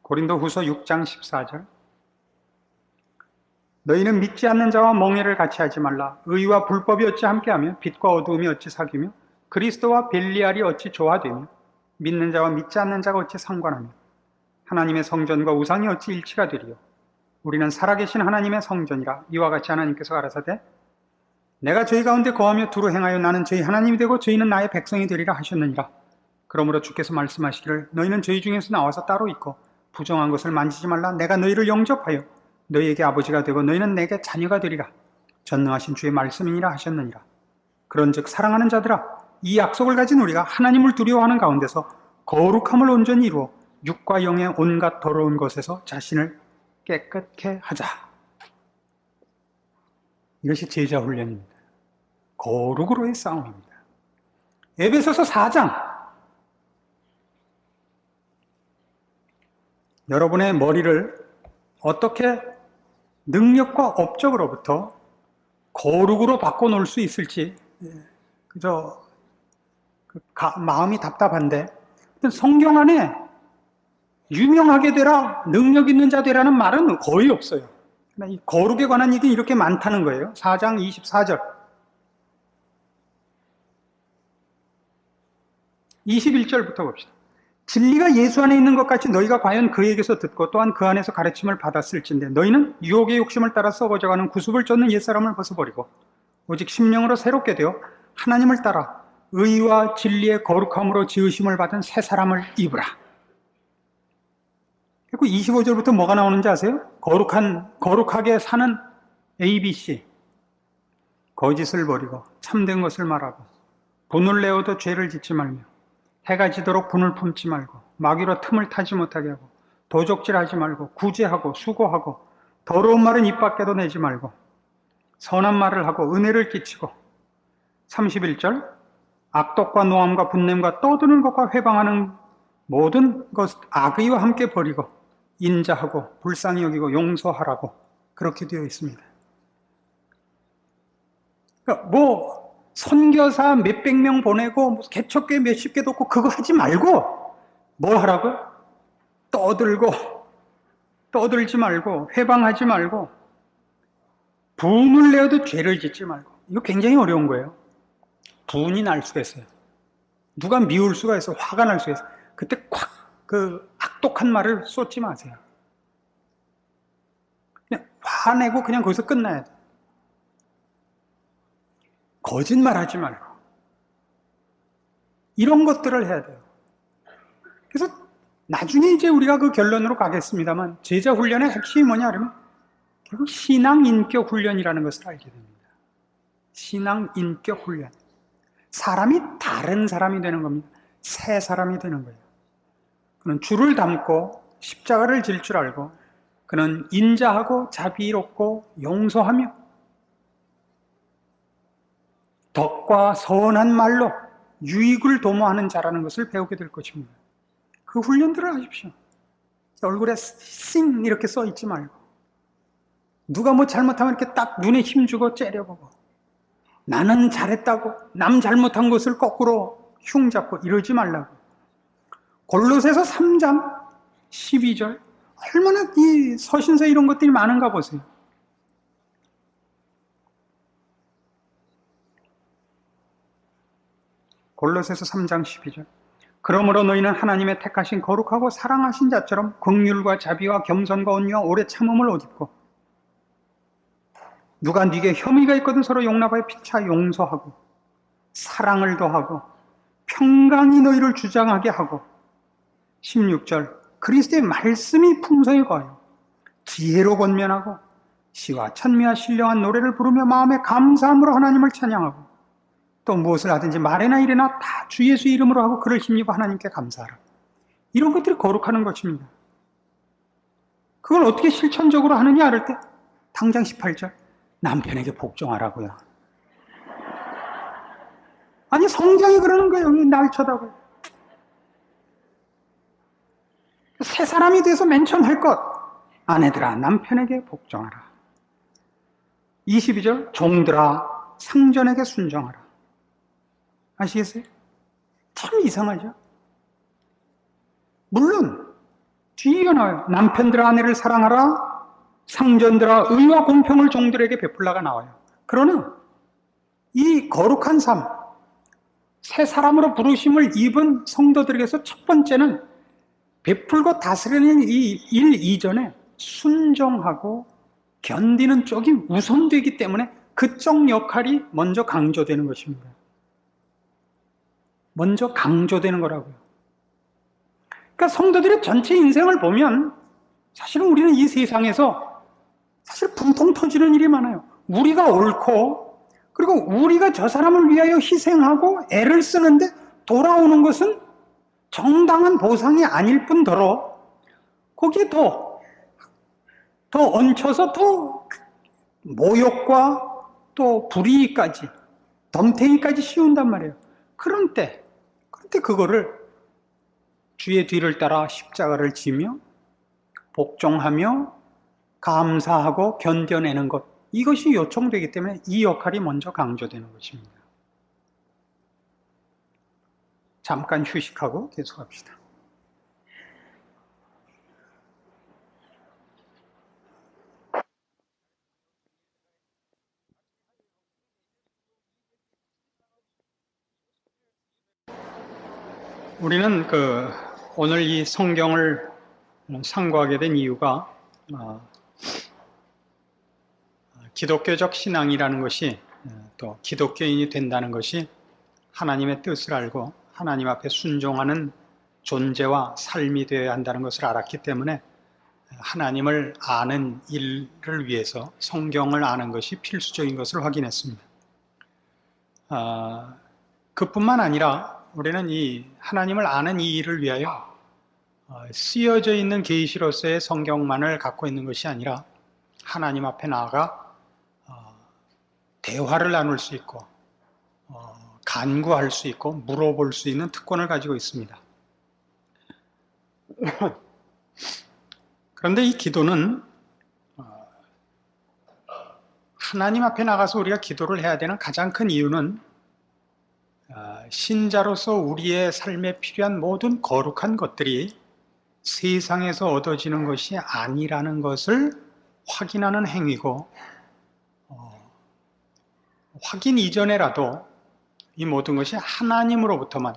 Speaker 1: 고린도 후서 6장 14절 너희는 믿지 않는 자와 멍해를 같이 하지 말라. 의와 불법이 어찌 함께하며 빛과 어두움이 어찌 사귀며 그리스도와 벨리알이 어찌 조화되며 믿는 자와 믿지 않는 자가 어찌 상관하며 하나님의 성전과 우상이 어찌 일치가 되리요. 우리는 살아계신 하나님의 성전이라. 이와 같이 하나님께서 가라사대 내가 저희 가운데 거하며 두루 행하여 나는 저희 하나님이 되고 저희는 나의 백성이 되리라 하셨느니라. 그러므로 주께서 말씀하시기를 너희는 저희 중에서 나와서 따로 있고 부정한 것을 만지지 말라. 내가 너희를 영접하여 너희에게 아버지가 되고 너희는 내게 자녀가 되리라. 전능하신 주의 말씀이니라 하셨느니라. 그런즉 사랑하는 자들아 이 약속을 가진 우리가 하나님을 두려워하는 가운데서 거룩함을 온전히 이루어 육과 영의 온갖 더러운 것에서 자신을 깨끗게 하자. 이것이 제자 훈련입니다. 거룩으로의 싸움입니다. 에베소서 4장, 여러분의 머리를 어떻게 능력과 업적으로부터 거룩으로 바꿔놓을 수 있을지 그저 마음이 답답한데, 성경 안에 유명하게 되라, 능력 있는 자 되라는 말은 거의 없어요. 이 거룩에 관한 얘기는 이렇게 많다는 거예요. 4장 24절 21절부터 봅시다. 진리가 예수 안에 있는 것 같이 너희가 과연 그에게서 듣고 또한 그 안에서 가르침을 받았을진데 너희는 유혹의 욕심을 따라 썩어져가는 구습을 쫓는 옛사람을 벗어버리고 오직 심령으로 새롭게 되어 하나님을 따라 의와 진리의 거룩함으로 지으심을 받은 새 사람을 입으라. 그리고 25절부터 뭐가 나오는지 아세요? 거룩하게 사는 ABC. 거짓을 버리고 참된 것을 말하고 분을 내어도 죄를 짓지 말며 해가 지도록 분을 품지 말고 마귀로 틈을 타지 못하게 하고 도적질하지 말고 구제하고 수고하고 더러운 말은 입 밖에도 내지 말고 선한 말을 하고 은혜를 끼치고 31절 악독과 노함과 분냄과 떠드는 것과 회방하는 모든 것 악의와 함께 버리고 인자하고 불쌍히 여기고 용서하라고 그렇게 되어 있습니다. 그러니까 선교사 몇백 명 보내고 개척교회 몇십 개 돕고 그거 하지 말고 뭘 하라고? 떠들지 말고 회방하지 말고 분을 내어도 죄를 짓지 말고. 이거 굉장히 어려운 거예요. 분이 날 수가 있어요. 누가 미울 수가 있어. 화가 날 수가 있어. 그때 콱 그 악독한 말을 쏟지 마세요. 그냥 화내고 그냥 거기서 끝나야 돼. 거짓말하지 말고 이런 것들을 해야 돼요. 그래서 나중에 이제 우리가 그 결론으로 가겠습니다만 제자 훈련의 핵심이 뭐냐 그러면 결국 신앙 인격 훈련이라는 것을 알게 됩니다. 신앙 인격 훈련. 사람이 다른 사람이 되는 겁니다. 새 사람이 되는 거예요. 그는 주를 닮고 십자가를 질 줄 알고 그는 인자하고 자비롭고 용서하며 덕과 선한 말로 유익을 도모하는 자라는 것을 배우게 될 것입니다. 그 훈련들을 하십시오. 얼굴에 싱 이렇게 써 있지 말고 누가 뭐 잘못하면 이렇게 딱 눈에 힘주고 째려보고 나는 잘했다고 남 잘못한 것을 거꾸로 흉잡고 이러지 말라고. 골로새서 3장 12절 얼마나 이 서신서 이런 것들이 많은가 보세요. 골로새서 3장 12절 그러므로 너희는 하나님의 택하신 거룩하고 사랑하신 자처럼 긍휼과 자비와 겸손과 온유와 오래 참음을 옷 입고 누가 네게 혐의가 있거든 서로 용납하여 피차 용서하고 사랑을 더하고 평강이 너희를 주장하게 하고 16절 그리스도의 말씀이 풍성히 거하여 지혜로 권면하고 시와 찬미와 신령한 노래를 부르며 마음에 감사함으로 하나님을 찬양하고 또 무엇을 하든지 말이나 일이나 다 주 예수 이름으로 하고 그를 힘입어 하나님께 감사하라. 이런 것들이 거룩하는 것입니다. 그걸 어떻게 실천적으로 하느냐 할 때 당장 18절 남편에게 복종하라고요. 아니 성경이 그러는 거예요. 날 쳐다봐요. 새 사람이 돼서 맨 처음 할 것 아내들아 남편에게 복종하라. 22절 종들아 상전에게 순종하라. 아시겠어요? 참 이상하죠? 물론 뒤에 나와요. 남편들아 아내를 사랑하라. 상전들아 의와 공평을 종들에게 베풀라가 나와요. 그러나 이 거룩한 삶, 새 사람으로 부르심을 입은 성도들에게서 첫 번째는 베풀고 다스리는 이 일 이전에 순종하고 견디는 쪽이 우선되기 때문에 그쪽 역할이 먼저 강조되는 것입니다. 먼저 강조되는 거라고요. 그러니까 성도들의 전체 인생을 보면 사실은 우리는 이 세상에서 사실 분통 터지는 일이 많아요. 우리가 옳고 그리고 우리가 저 사람을 위하여 희생하고 애를 쓰는데 돌아오는 것은 정당한 보상이 아닐 뿐더러 거기에 더 얹혀서 더 모욕과 또 불의까지, 덤탱이까지 씌운단 말이에요. 그런데 그거를 주의 뒤를 따라 십자가를 지며 복종하며 감사하고 견뎌내는 것, 이것이 요청되기 때문에 이 역할이 먼저 강조되는 것입니다. 잠깐 휴식하고 계속합시다. 우리는 오늘 이 성경을 상고하게 된 이유가 기독교적 신앙이라는 것이 또 기독교인이 된다는 것이 하나님의 뜻을 알고 하나님 앞에 순종하는 존재와 삶이 되어야 한다는 것을 알았기 때문에 하나님을 아는 일을 위해서 성경을 아는 것이 필수적인 것을 확인했습니다. 그뿐만 아니라 우리는 이 하나님을 아는 이 일을 위하여 쓰여져 있는 계시로서의 성경만을 갖고 있는 것이 아니라 하나님 앞에 나아가 대화를 나눌 수 있고 간구할 수 있고 물어볼 수 있는 특권을 가지고 있습니다. 그런데 이 기도는 하나님 앞에 나가서 우리가 기도를 해야 되는 가장 큰 이유는 신자로서 우리의 삶에 필요한 모든 거룩한 것들이 세상에서 얻어지는 것이 아니라는 것을 확인하는 행위고, 확인 이전에라도 이 모든 것이 하나님으로부터만,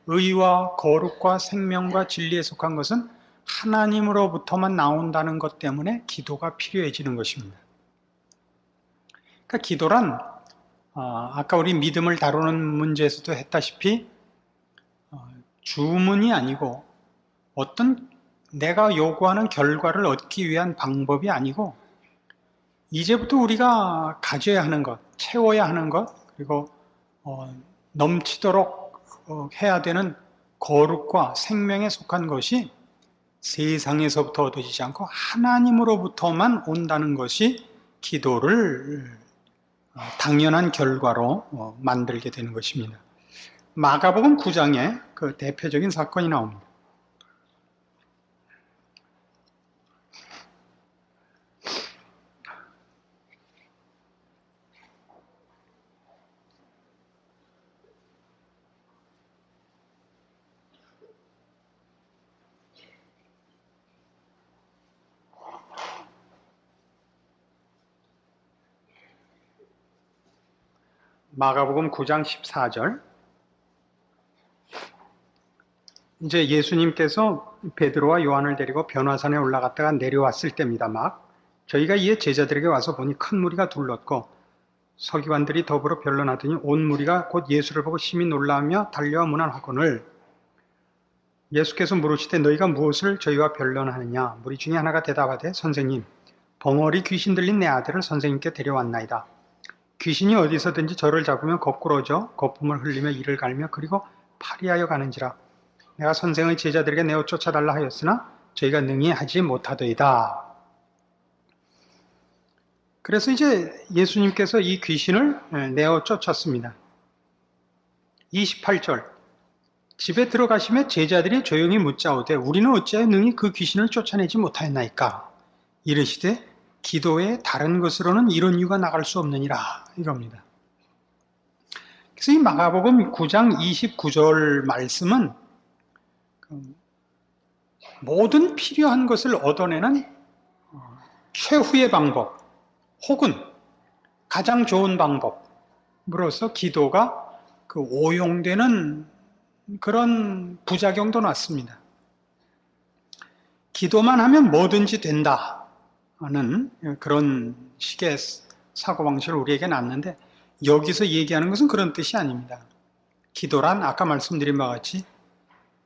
Speaker 1: 의와 거룩과 생명과 진리에 속한 것은 하나님으로부터만 나온다는 것 때문에 기도가 필요해지는 것입니다. 그러니까 기도란 아까 우리 믿음을 다루는 문제에서도 했다시피 주문이 아니고 어떤 내가 요구하는 결과를 얻기 위한 방법이 아니고 이제부터 우리가 가져야 하는 것, 채워야 하는 것, 그리고 넘치도록 해야 되는 거룩과 생명에 속한 것이 세상에서부터 얻어지지 않고 하나님으로부터만 온다는 것이 기도를 당연한 결과로 만들게 되는 것입니다. 마가복음 9장에 그 대표적인 사건이 나옵니다. 마가복음 9장 14절. 이제 예수님께서 베드로와 요한을 데리고 변화산에 올라갔다가 내려왔을 때입니다. 저희가 이에 제자들에게 와서 보니 큰 무리가 둘렀고 서기관들이 더불어 변론하더니 온 무리가 곧 예수를 보고 심히 놀라며 달려와 문안하거늘 예수께서 물으시되 너희가 무엇을 저희와 변론하느냐. 무리 중에 하나가 대답하되 선생님, 벙어리 귀신 들린 내 아들을 선생님께 데려왔나이다. 귀신이 어디서든지 저를 잡으면 거꾸러져 거품을 흘리며 이를 갈며 그리고 파리하여 가는지라. 내가 선생의 제자들에게 내어 쫓아달라 하였으나 저희가 능히 하지 못하더이다. 그래서 이제 예수님께서 이 귀신을 내어 쫓았습니다. 28절. 집에 들어가시며 제자들이 조용히 묻자오되 우리는 어찌하여 능히 그 귀신을 쫓아내지 못하였나이까. 이르시되 기도에 다른 것으로는 이런 이유가 나갈 수 없느니라. 이겁니다. 그래서 이 마가복음 9장 29절 말씀은 모든 필요한 것을 얻어내는 최후의 방법 혹은 가장 좋은 방법으로서 기도가 오용되는 그런 부작용도 났습니다. 기도만 하면 뭐든지 된다는 그런 식의 사고방식을 우리에게 놨는데 여기서 얘기하는 것은 그런 뜻이 아닙니다. 기도란 아까 말씀드린 바와 같이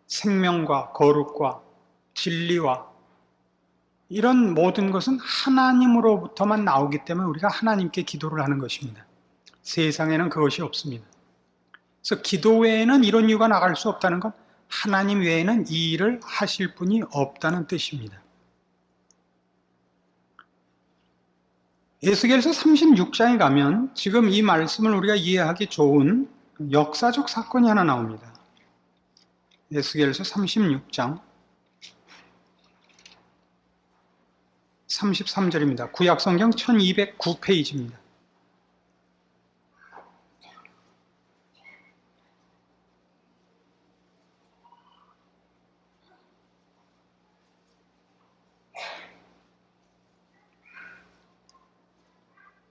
Speaker 1: 생명과 거룩과 진리와 이런 모든 것은 하나님으로부터만 나오기 때문에 우리가 하나님께 기도를 하는 것입니다. 세상에는 그것이 없습니다. 그래서 기도 외에는 이런 이유가 나갈 수 없다는 건 하나님 외에는 이 일을 하실 분이 없다는 뜻입니다. 에스겔서 36장에 가면 지금 이 말씀을 우리가 이해하기 좋은 역사적 사건이 하나 나옵니다. 에스겔서 36장 33절입니다. 구약성경 1209페이지입니다.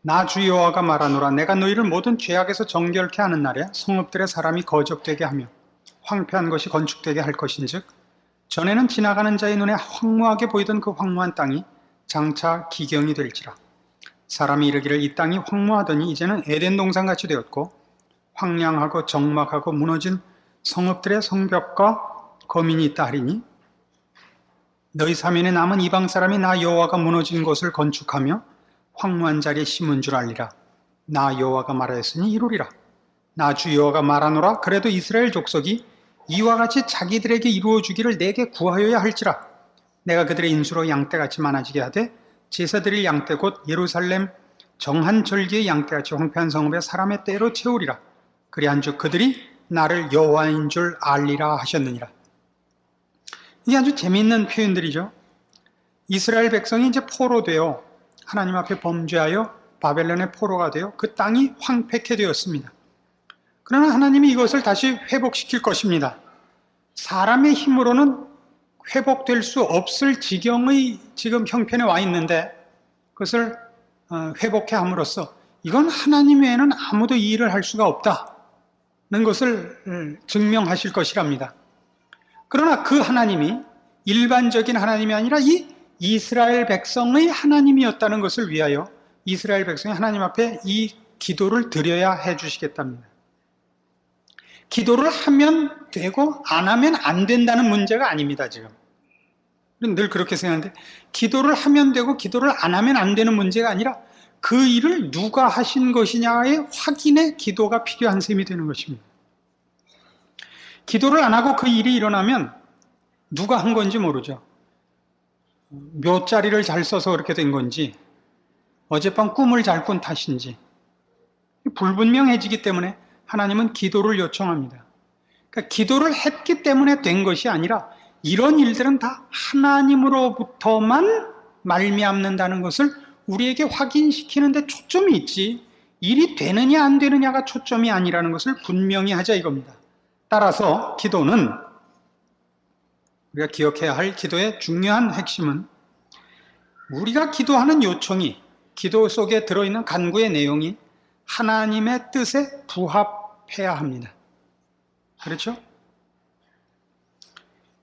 Speaker 1: 나 주 여호와가 말하노라. 내가 너희를 모든 죄악에서 정결케 하는 날에 성읍들의 사람이 거적되게 하며 황폐한 것이 건축되게 할 것인즉 전에는 지나가는 자의 눈에 황무하게 보이던 그 황무한 땅이 장차 기경이 될지라. 사람이 이르기를 이 땅이 황무하더니 이제는 에덴 동산같이 되었고 황량하고 적막하고 무너진 성읍들의 성벽과 거민이 있다 하리니 너희 사면에 남은 이방 사람이 나 여호와가 무너진 곳을 건축하며 황무한 자리에 심은 줄 알리라. 나 여호와가 말하였으니 이루리라. 나 주 여호와가 말하노라. 그래도 이스라엘 족속이 이와 같이 자기들에게 이루어주기를 내게 구하여야 할지라. 내가 그들의 인수로 양떼같이 많아지게 하되 제사 드릴 양떼 곧 예루살렘 정한 절기의 양떼같이 황폐한 성읍에 사람의 떼로 채우리라. 그리한즉 그들이 나를 여호와인 줄 알리라 하셨느니라. 이게 아주 재미있는 표현들이죠. 이스라엘 백성이 이제 포로되어 하나님 앞에 범죄하여 바벨론의 포로가 되어 그 땅이 황폐케 되었습니다. 그러나 하나님이 이것을 다시 회복시킬 것입니다. 사람의 힘으로는 회복될 수 없을 지경의 지금 형편에 와 있는데 그것을 회복해 함으로써 이건 하나님 외에는 아무도 이 일을 할 수가 없다는 것을 증명하실 것이랍니다. 그러나 그 하나님이 일반적인 하나님이 아니라 이 이스라엘 백성의 하나님이었다는 것을 위하여 이스라엘 백성이 하나님 앞에 이 기도를 드려야 해 주시겠답니다. 기도를 하면 되고 안 하면 안 된다는 문제가 아닙니다. 지금 늘 그렇게 생각하는데 기도를 하면 되고 기도를 안 하면 안 되는 문제가 아니라 그 일을 누가 하신 것이냐의 확인에 기도가 필요한 셈이 되는 것입니다. 기도를 안 하고 그 일이 일어나면 누가 한 건지 모르죠. 묘자리를 잘 써서 그렇게 된 건지 어젯밤 꿈을 잘 꾼 탓인지 불분명해지기 때문에 하나님은 기도를 요청합니다. 그러니까 기도를 했기 때문에 된 것이 아니라 이런 일들은 다 하나님으로부터만 말미암는다는 것을 우리에게 확인시키는 데 초점이 있지 일이 되느냐 안 되느냐가 초점이 아니라는 것을 분명히 하자 이겁니다. 따라서 기도는 우리가 기억해야 할 기도의 중요한 핵심은 우리가 기도하는 요청이 기도 속에 들어있는 간구의 내용이 하나님의 뜻에 부합해야 합니다. 그렇죠?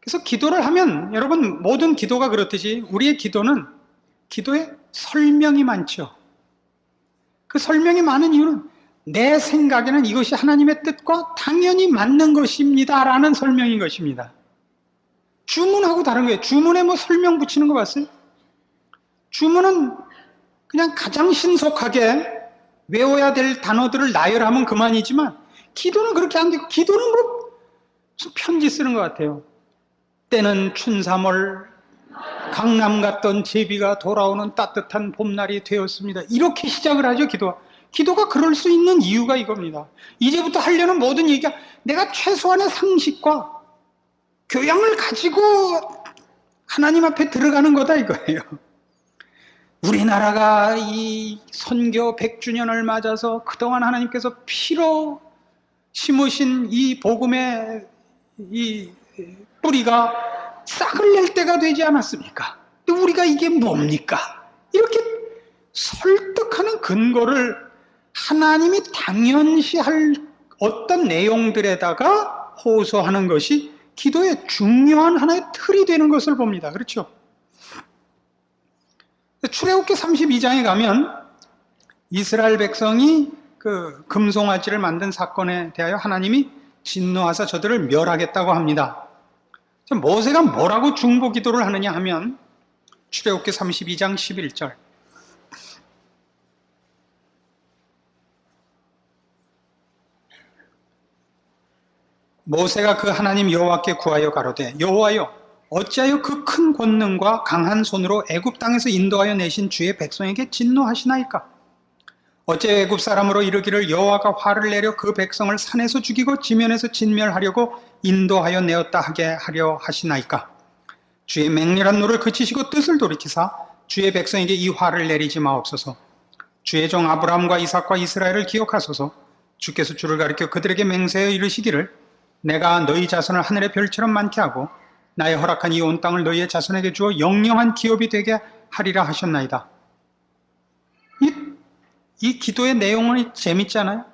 Speaker 1: 그래서 기도를 하면 여러분 모든 기도가 그렇듯이 우리의 기도는 기도에 설명이 많죠. 그 설명이 많은 이유는 내 생각에는 이것이 하나님의 뜻과 당연히 맞는 것입니다 라는 설명인 것입니다. 주문하고 다른 거예요. 주문에 뭐 설명 붙이는 거 봤어요? 주문은 그냥 가장 신속하게 외워야 될 단어들을 나열하면 그만이지만 기도는 그렇게 안 되고 기도는 뭐 무슨 편지 쓰는 것 같아요. 때는 춘삼월 강남 갔던 제비가 돌아오는 따뜻한 봄날이 되었습니다. 이렇게 시작을 하죠. 기도가 그럴 수 있는 이유가 이겁니다. 이제부터 하려는 모든 얘기가 내가 최소한의 상식과 교양을 가지고 하나님 앞에 들어가는 거다 이거예요. 우리나라가 이 선교 100주년을 맞아서 그동안 하나님께서 피로 심으신 이 복음의 이 뿌리가 싹을 낼 때가 되지 않았습니까? 근데 우리가 이게 뭡니까? 이렇게 설득하는 근거를 하나님이 당연시할 어떤 내용들에다가 호소하는 것이 기도의 중요한 하나의 틀이 되는 것을 봅니다. 그렇죠? 출애굽기 32장에 가면 이스라엘 백성이 그 금송아지를 만든 사건에 대하여 하나님이 진노하사 저들을 멸하겠다고 합니다. 모세가 뭐라고 중보 기도를 하느냐 하면 출애굽기 32장 11절 모세가 그 하나님 여호와께 구하여 가로되 여호와여 어찌하여 그 큰 권능과 강한 손으로 애굽 땅에서 인도하여 내신 주의 백성에게 진노하시나이까? 어째 애굽 사람으로 이르기를 여호와가 화를 내려 그 백성을 산에서 죽이고 지면에서 진멸하려고 인도하여 내었다 하게 하려 하시나이까? 주의 맹렬한 노를 그치시고 뜻을 돌이키사 주의 백성에게 이 화를 내리지 마옵소서. 주의 종 아브라함과 이삭과 이스라엘을 기억하소서. 주께서 주를 가리켜 그들에게 맹세하여 이르시기를 내가 너희 자손을 하늘의 별처럼 많게 하고 나의 허락한 이 온 땅을 너희의 자손에게 주어 영영한 기업이 되게 하리라 하셨나이다. 이 기도의 내용은 재밌잖아요.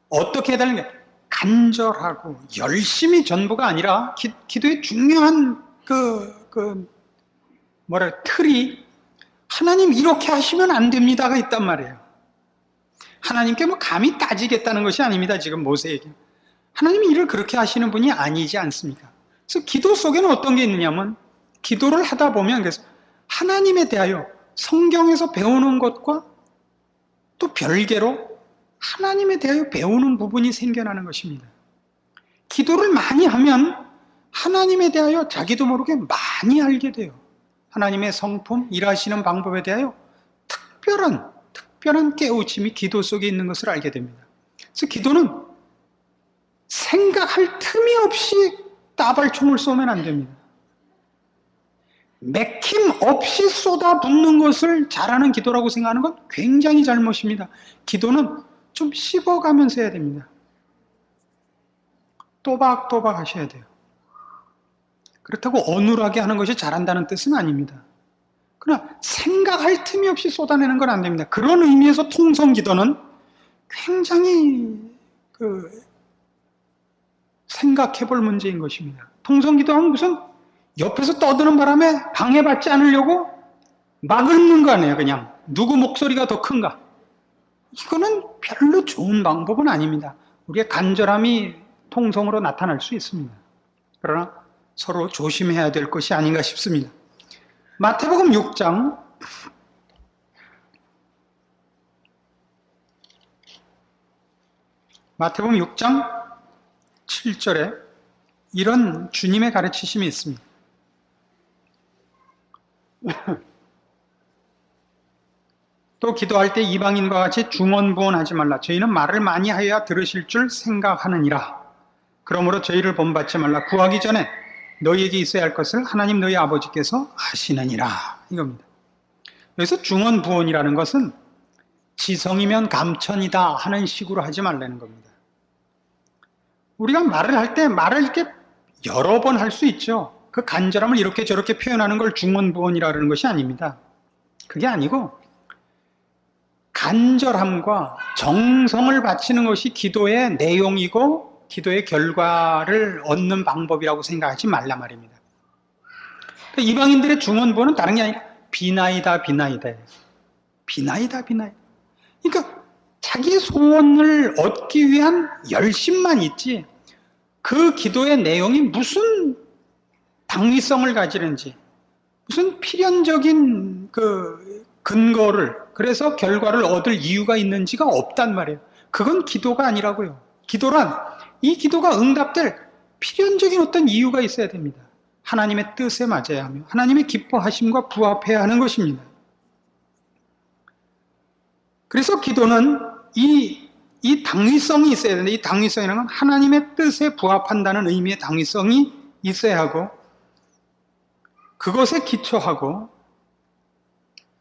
Speaker 1: 어떻게 해달라는 게 간절하고 열심히 전부가 아니라 기도의 중요한 틀이 하나님 이렇게 하시면 안 됩니다가 있단 말이에요. 하나님께 뭐 감히 따지겠다는 것이 아닙니다. 지금 모세에게. 하나님이 일을 그렇게 하시는 분이 아니지 않습니까? 그래서 기도 속에는 어떤 게 있느냐면 기도를 하다 보면 그래서 하나님에 대하여 성경에서 배우는 것과 또 별개로 하나님에 대하여 배우는 부분이 생겨나는 것입니다. 기도를 많이 하면 하나님에 대하여 자기도 모르게 많이 알게 돼요. 하나님의 성품, 일하시는 방법에 대하여 특별한 깨우침이 기도 속에 있는 것을 알게 됩니다. 그래서 기도는 생각할 틈이 없이 따발총을 쏘면 안 됩니다. 맥힘 없이 쏟아붓는 것을 잘하는 기도라고 생각하는 건 굉장히 잘못입니다. 기도는 좀 씹어가면서 해야 됩니다. 또박또박 하셔야 돼요. 그렇다고 어눌하게 하는 것이 잘한다는 뜻은 아닙니다. 그러나 생각할 틈이 없이 쏟아내는 건 안 됩니다. 그런 의미에서 통성 기도는 굉장히 생각해 볼 문제인 것입니다. 통성 기도하면 무슨 옆에서 떠드는 바람에 방해받지 않으려고 막 읊는 거 아니에요. 그냥 누구 목소리가 더 큰가. 이거는 별로 좋은 방법은 아닙니다. 우리의 간절함이 통성으로 나타날 수 있습니다. 그러나 서로 조심해야 될 것이 아닌가 싶습니다. 마태복음 6장 마태복음 6장 7절에 이런 주님의 가르치심이 있습니다. 또 기도할 때 이방인과 같이 중언부언하지 말라. 저희는 말을 많이 하여야 들으실 줄 생각하느니라. 그러므로 저희를 본받지 말라. 구하기 전에 너희에게 있어야 할 것을 하나님 너희 아버지께서 하시느니라. 이겁니다. 여기서 중언부언이라는 것은 지성이면 감천이다 하는 식으로 하지 말라는 겁니다. 우리가 말을 할 때 말을 이렇게 여러 번 할 수 있죠. 그 간절함을 이렇게 저렇게 표현하는 걸 중언부언이라는 것이 아닙니다. 그게 아니고 간절함과 정성을 바치는 것이 기도의 내용이고 기도의 결과를 얻는 방법이라고 생각하지 말라 말입니다. 이방인들의 중언부언은 다른 게 아니라 비나이다. 그러니까 자기 소원을 얻기 위한 열심만 있지 그 기도의 내용이 무슨 당위성을 가지는지 무슨 필연적인 근거를 그래서 결과를 얻을 이유가 있는지가 없단 말이에요. 그건 기도가 아니라고요. 기도란 이 기도가 응답될 필연적인 어떤 이유가 있어야 됩니다. 하나님의 뜻에 맞아야 하며 하나님의 기뻐하심과 부합해야 하는 것입니다. 그래서 기도는 이 당위성이 있어야 되는데 이 당위성이라는 건 하나님의 뜻에 부합한다는 의미의 당위성이 있어야 하고 그것에 기초하고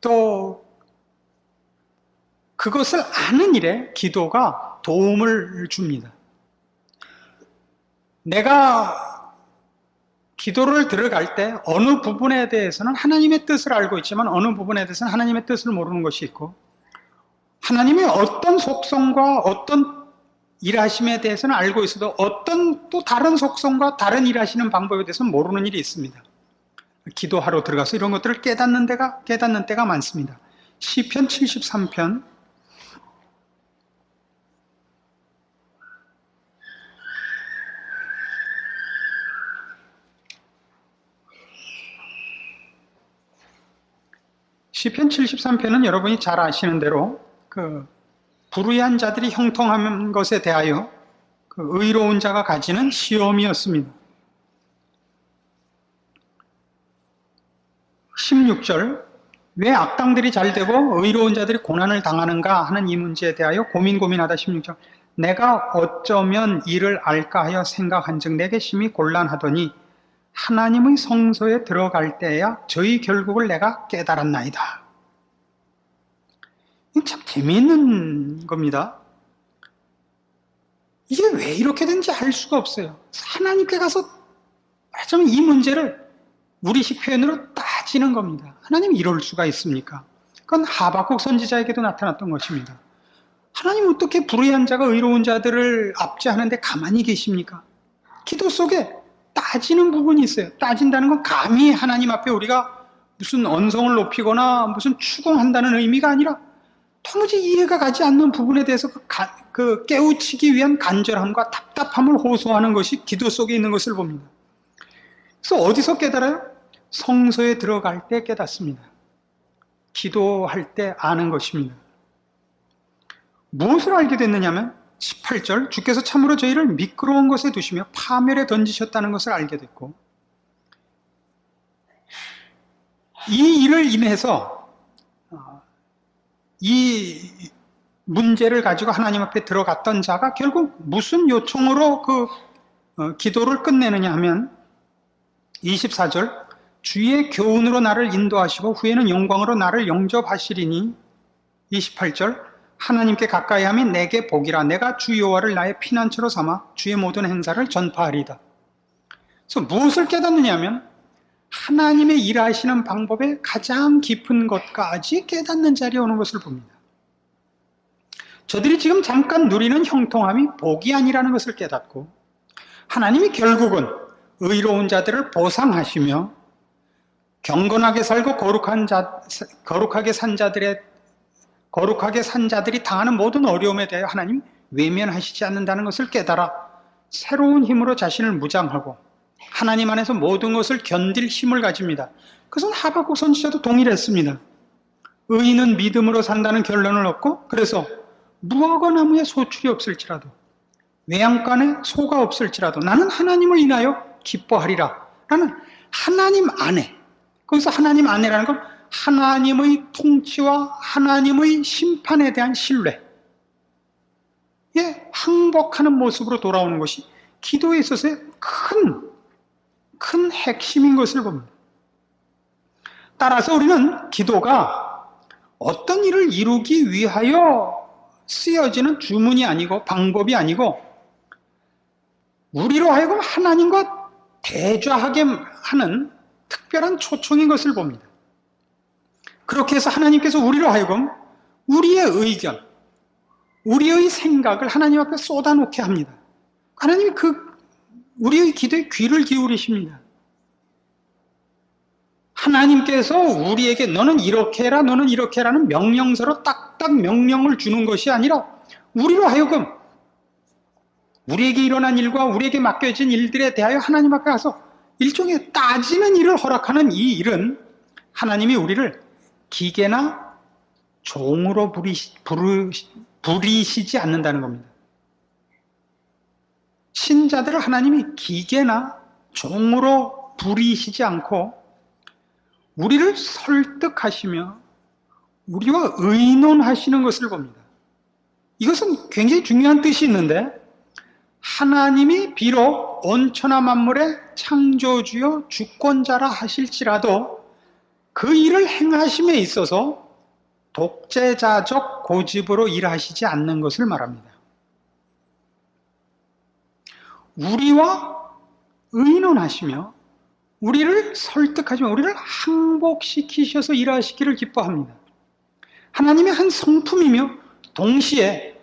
Speaker 1: 또 그것을 아는 일에 기도가 도움을 줍니다. 내가 기도를 들어갈 때 어느 부분에 대해서는 하나님의 뜻을 알고 있지만 어느 부분에 대해서는 하나님의 뜻을 모르는 것이 있고 하나님의 어떤 속성과 어떤 일하심에 대해서는 알고 있어도 어떤 또 다른 속성과 다른 일하시는 방법에 대해서는 모르는 일이 있습니다. 기도하러 들어가서 이런 것들을 깨닫는 때가 많습니다. 시편 73편 시편 73편은 여러분이 잘 아시는 대로 불의한 자들이 형통한 것에 대하여 의로운 자가 가지는 시험이었습니다. 16절, 왜 악당들이 잘 되고 의로운 자들이 고난을 당하는가 하는 이 문제에 대하여 고민하다. 16절, 내가 어쩌면 이를 알까 하여 생각한즉 내게 심히 곤란하더니 하나님의 성소에 들어갈 때야 저희 결국을 내가 깨달았나이다. 이게 참 재미있는 겁니다. 이게 왜 이렇게 된지 알 수가 없어요. 하나님께 가서 말하자면 이 문제를 우리식 표현으로 따지는 겁니다. 하나님 이럴 수가 있습니까? 그건 하박국 선지자에게도 나타났던 것입니다. 하나님 어떻게 불의한 자가 의로운 자들을 압제하는데 가만히 계십니까? 기도 속에 따지는 부분이 있어요. 따진다는 건 감히 하나님 앞에 우리가 무슨 언성을 높이거나 무슨 추궁한다는 의미가 아니라 도무지 이해가 가지 않는 부분에 대해서 그 깨우치기 위한 간절함과 답답함을 호소하는 것이 기도 속에 있는 것을 봅니다. 그래서 어디서 깨달아요? 성소에 들어갈 때 깨닫습니다. 기도할 때 아는 것입니다. 무엇을 알게 됐느냐면 18절, 주께서 참으로 저희를 미끄러운 것에 두시며 파멸에 던지셨다는 것을 알게 됐고, 이 일을 인해서 이 문제를 가지고 하나님 앞에 들어갔던 자가 결국 무슨 요청으로 기도를 끝내느냐 하면 24절, 주의 교훈으로 나를 인도하시고 후에는 영광으로 나를 영접하시리니 28절, 하나님께 가까이 함이 내게 복이라 내가 주 여호와를 나의 피난처로 삼아 주의 모든 행사를 전파하리이다. 그래서 무엇을 깨닫느냐 하면 하나님의 일하시는 방법의 가장 깊은 것까지 깨닫는 자리에 오는 것을 봅니다. 저들이 지금 잠깐 누리는 형통함이 복이 아니라는 것을 깨닫고, 하나님이 결국은 의로운 자들을 보상하시며 경건하게 살고 거룩하게 산 자들이 당하는 모든 어려움에 대하여 하나님이 외면하시지 않는다는 것을 깨달아 새로운 힘으로 자신을 무장하고 하나님 안에서 모든 것을 견딜 힘을 가집니다. 그것은 하박국 선지자도 동일했습니다. 의인은 믿음으로 산다는 결론을 얻고, 그래서 무화과 나무에 소출이 없을지라도 외양간에 소가 없을지라도 나는 하나님을 인하여 기뻐하리라 라는 하나님 안에, 거기서 하나님 안에라는 건 하나님의 통치와 하나님의 심판에 대한 신뢰에 항복하는 모습으로 돌아오는 것이 기도에 있어서의 큰 핵심인 것을 봅니다. 따라서 우리는 기도가 어떤 일을 이루기 위하여 쓰여지는 주문이 아니고 방법이 아니고 우리로 하여금 하나님과 대좌하게 하는 특별한 초청인 것을 봅니다. 그렇게 해서 하나님께서 우리로 하여금 우리의 의견, 우리의 생각을 하나님 앞에 쏟아놓게 합니다. 하나님이 우리의 기도에 귀를 기울이십니다. 하나님께서 우리에게 너는 이렇게 해라, 너는 이렇게 해라는 명령서로 딱딱 명령을 주는 것이 아니라 우리로 하여금 우리에게 일어난 일과 우리에게 맡겨진 일들에 대하여 하나님 앞에 가서 일종의 따지는 일을 허락하는 이 일은 하나님이 우리를 기계나 종으로 부리시지 않는다는 겁니다. 신자들을 하나님이 기계나 종으로 부리시지 않고 우리를 설득하시며 우리와 의논하시는 것을 봅니다. 이것은 굉장히 중요한 뜻이 있는데, 하나님이 비록 온천하 만물의 창조주요 주권자라 하실지라도 그 일을 행하심에 있어서 독재자적 고집으로 일하시지 않는 것을 말합니다. 우리와 의논하시며 우리를 설득하시며 우리를 항복시키셔서 일하시기를 기뻐합니다. 하나님의 한 성품이며 동시에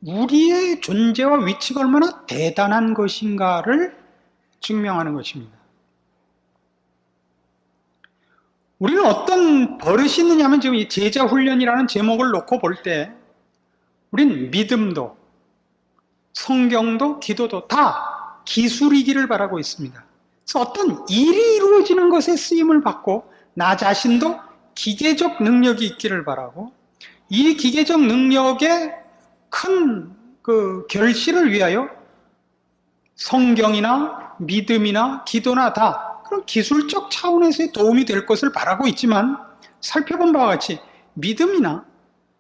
Speaker 1: 우리의 존재와 위치가 얼마나 대단한 것인가를 증명하는 것입니다. 우리는 어떤 버릇이 있느냐 하면 지금 이 제자훈련이라는 제목을 놓고 볼 때 우린 믿음도 성경도 기도도 다 기술이기를 바라고 있습니다. 그래서 어떤 일이 이루어지는 것에 쓰임을 받고 나 자신도 기계적 능력이 있기를 바라고, 이 기계적 능력의 큰 결실을 위하여 성경이나 믿음이나 기도나 다 그런 기술적 차원에서의 도움이 될 것을 바라고 있지만 살펴본 바와 같이 믿음이나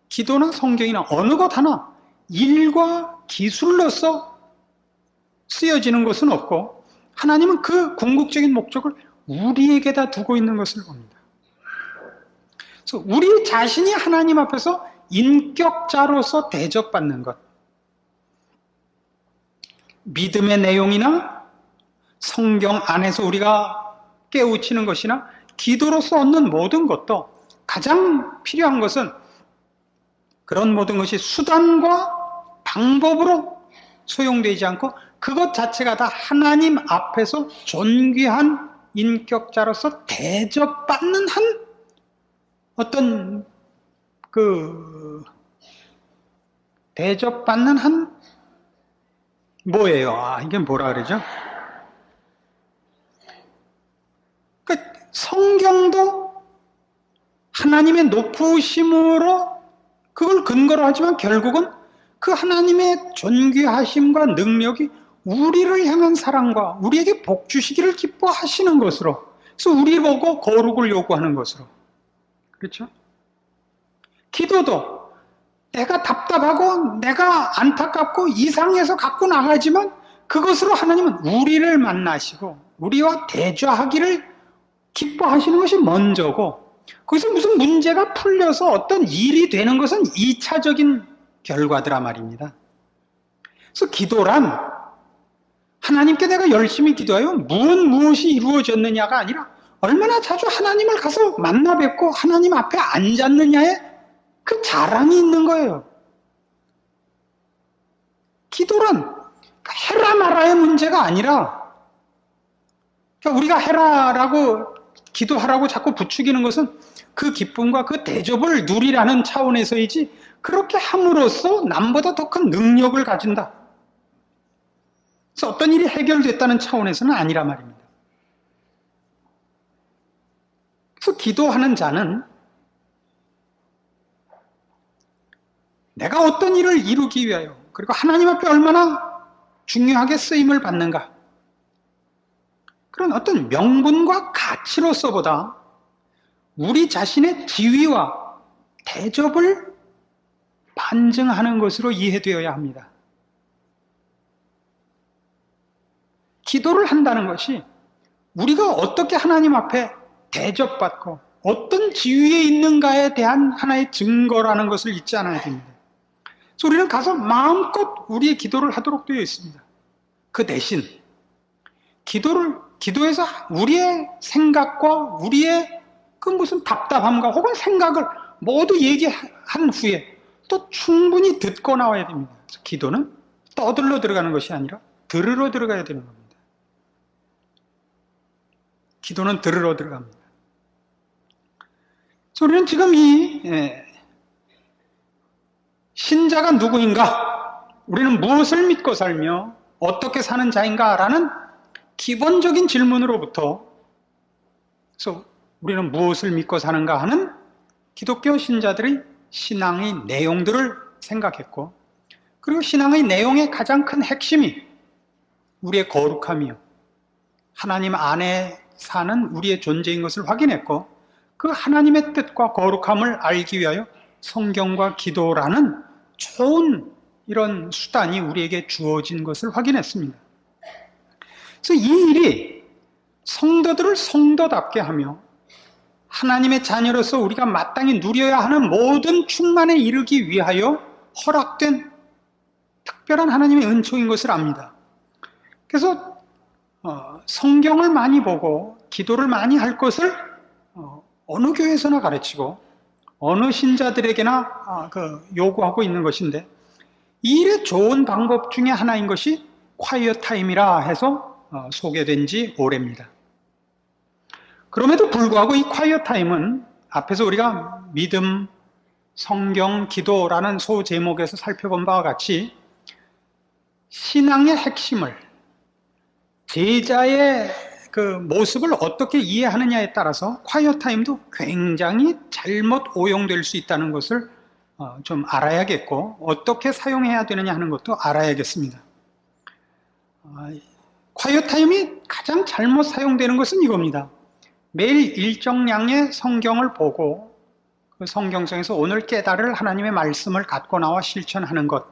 Speaker 1: 기도나 성경이나 어느 것 하나 일과 기술로서 쓰여지는 것은 없고 하나님은 그 궁극적인 목적을 우리에게다 두고 있는 것을 봅니다. 그래서 우리 자신이 하나님 앞에서 인격자로서 대접받는 것, 믿음의 내용이나 성경 안에서 우리가 깨우치는 것이나 기도로서 얻는 모든 것도 가장 필요한 것은 그런 모든 것이 수단과 방법으로 소용되지 않고 그것 자체가 다 하나님 앞에서 존귀한 인격자로서 대접받는 한 어떤 대접받는 한 뭐예요? 이게 뭐라 그러죠? 성경도 하나님의 높으심으로 그걸 근거로 하지만 결국은 그 하나님의 존귀하심과 능력이 우리를 향한 사랑과 우리에게 복 주시기를 기뻐하시는 것으로, 그래서 우리 보고 거룩을 요구하는 것으로. 그렇죠? 기도도 내가 답답하고 내가 안타깝고 이상해서 갖고 나가지만 그것으로 하나님은 우리를 만나시고 우리와 대조하기를 기뻐하시는 것이 먼저고, 거기서 무슨 문제가 풀려서 어떤 일이 되는 것은 2차적인 결과더라 말입니다. 그래서 기도란 하나님께 내가 열심히 기도하여 무엇이 이루어졌느냐가 아니라 얼마나 자주 하나님을 가서 만나 뵙고 하나님 앞에 앉았느냐에 그 자랑이 있는 거예요. 기도란 해라 마라의 문제가 아니라, 그러니까 우리가 해라라고 기도하라고 자꾸 부추기는 것은 그 기쁨과 그 대접을 누리라는 차원에서이지, 그렇게 함으로써 남보다 더 큰 능력을 가진다, 그래서 어떤 일이 해결됐다는 차원에서는 아니라 말입니다. 그래서 기도하는 자는 내가 어떤 일을 이루기 위하여, 그리고 하나님 앞에 얼마나 중요하게 쓰임을 받는가, 그런 어떤 명분과 가치로서보다 우리 자신의 지위와 대접을 반증하는 것으로 이해되어야 합니다. 기도를 한다는 것이 우리가 어떻게 하나님 앞에 대접받고 어떤 지위에 있는가에 대한 하나의 증거라는 것을 잊지 않아야 됩니다. 그래서 우리는 가서 마음껏 우리의 기도를 하도록 되어 있습니다. 그 대신 기도에서 우리의 생각과 우리의 그 무슨 답답함과 혹은 생각을 모두 얘기한 후에 또 충분히 듣고 나와야 됩니다. 그래서 기도는 떠들러 들어가는 것이 아니라 들으러 들어가야 되는 겁니다. 기도는 들으러 들어갑니다. 그래서 우리는 지금 이 신자가 누구인가, 우리는 무엇을 믿고 살며 어떻게 사는 자인가라는 기본적인 질문으로부터, 그래서 우리는 무엇을 믿고 사는가 하는 기독교 신자들의 신앙의 내용들을 생각했고, 그리고 신앙의 내용의 가장 큰 핵심이 우리의 거룩함이요, 하나님 안에 사는 우리의 존재인 것을 확인했고, 그 하나님의 뜻과 거룩함을 알기 위하여 성경과 기도라는 좋은 이런 수단이 우리에게 주어진 것을 확인했습니다. 그래서 이 일이 성도들을 성도답게 하며 하나님의 자녀로서 우리가 마땅히 누려야 하는 모든 충만에 이르기 위하여 허락된 특별한 하나님의 은총인 것을 압니다. 그래서 성경을 많이 보고 기도를 많이 할 것을 어느 교회에서나 가르치고 어느 신자들에게나 요구하고 있는 것인데, 이 일의 좋은 방법 중에 하나인 것이 콰이어 타임이라 해서 소개된 지 오래입니다. 그럼에도 불구하고 이 콰이어 타임은 앞에서 우리가 믿음, 성경, 기도라는 소제목에서 살펴본 바와 같이 신앙의 핵심을, 제자의 그 모습을 어떻게 이해하느냐에 따라서 콰이어 타임도 굉장히 잘못 오용될 수 있다는 것을 좀 알아야겠고, 어떻게 사용해야 되느냐 하는 것도 알아야겠습니다. quiet time이 가장 잘못 사용되는 것은 이겁니다. 매일 일정량의 성경을 보고 그 성경 속에서 오늘 깨달을 하나님의 말씀을 갖고 나와 실천하는 것.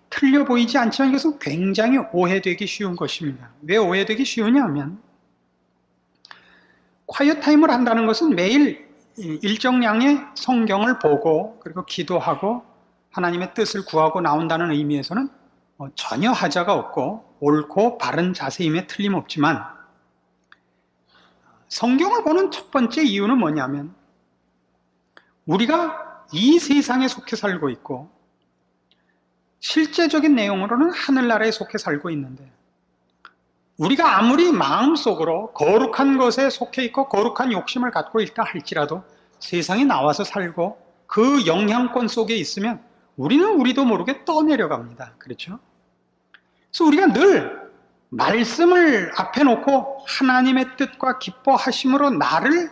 Speaker 1: 틀려 보이지 않지만 이것은 굉장히 오해되기 쉬운 것입니다. 왜 오해되기 쉬우냐 하면 quiet time을 한다는 것은 매일 일정량의 성경을 보고 그리고 기도하고 하나님의 뜻을 구하고 나온다는 의미에서는 전혀 하자가 없고 옳고 바른 자세임에 틀림없지만 성경을 보는 첫 번째 이유는 뭐냐면 우리가 이 세상에 속해 살고 있고 실제적인 내용으로는 하늘나라에 속해 살고 있는데 우리가 아무리 마음속으로 거룩한 것에 속해 있고 거룩한 욕심을 갖고 있다 할지라도 세상에 나와서 살고 그 영향권 속에 있으면 우리는 우리도 모르게 떠내려갑니다. 그렇죠? 그래서 우리가 늘 말씀을 앞에 놓고 하나님의 뜻과 기뻐하심으로 나를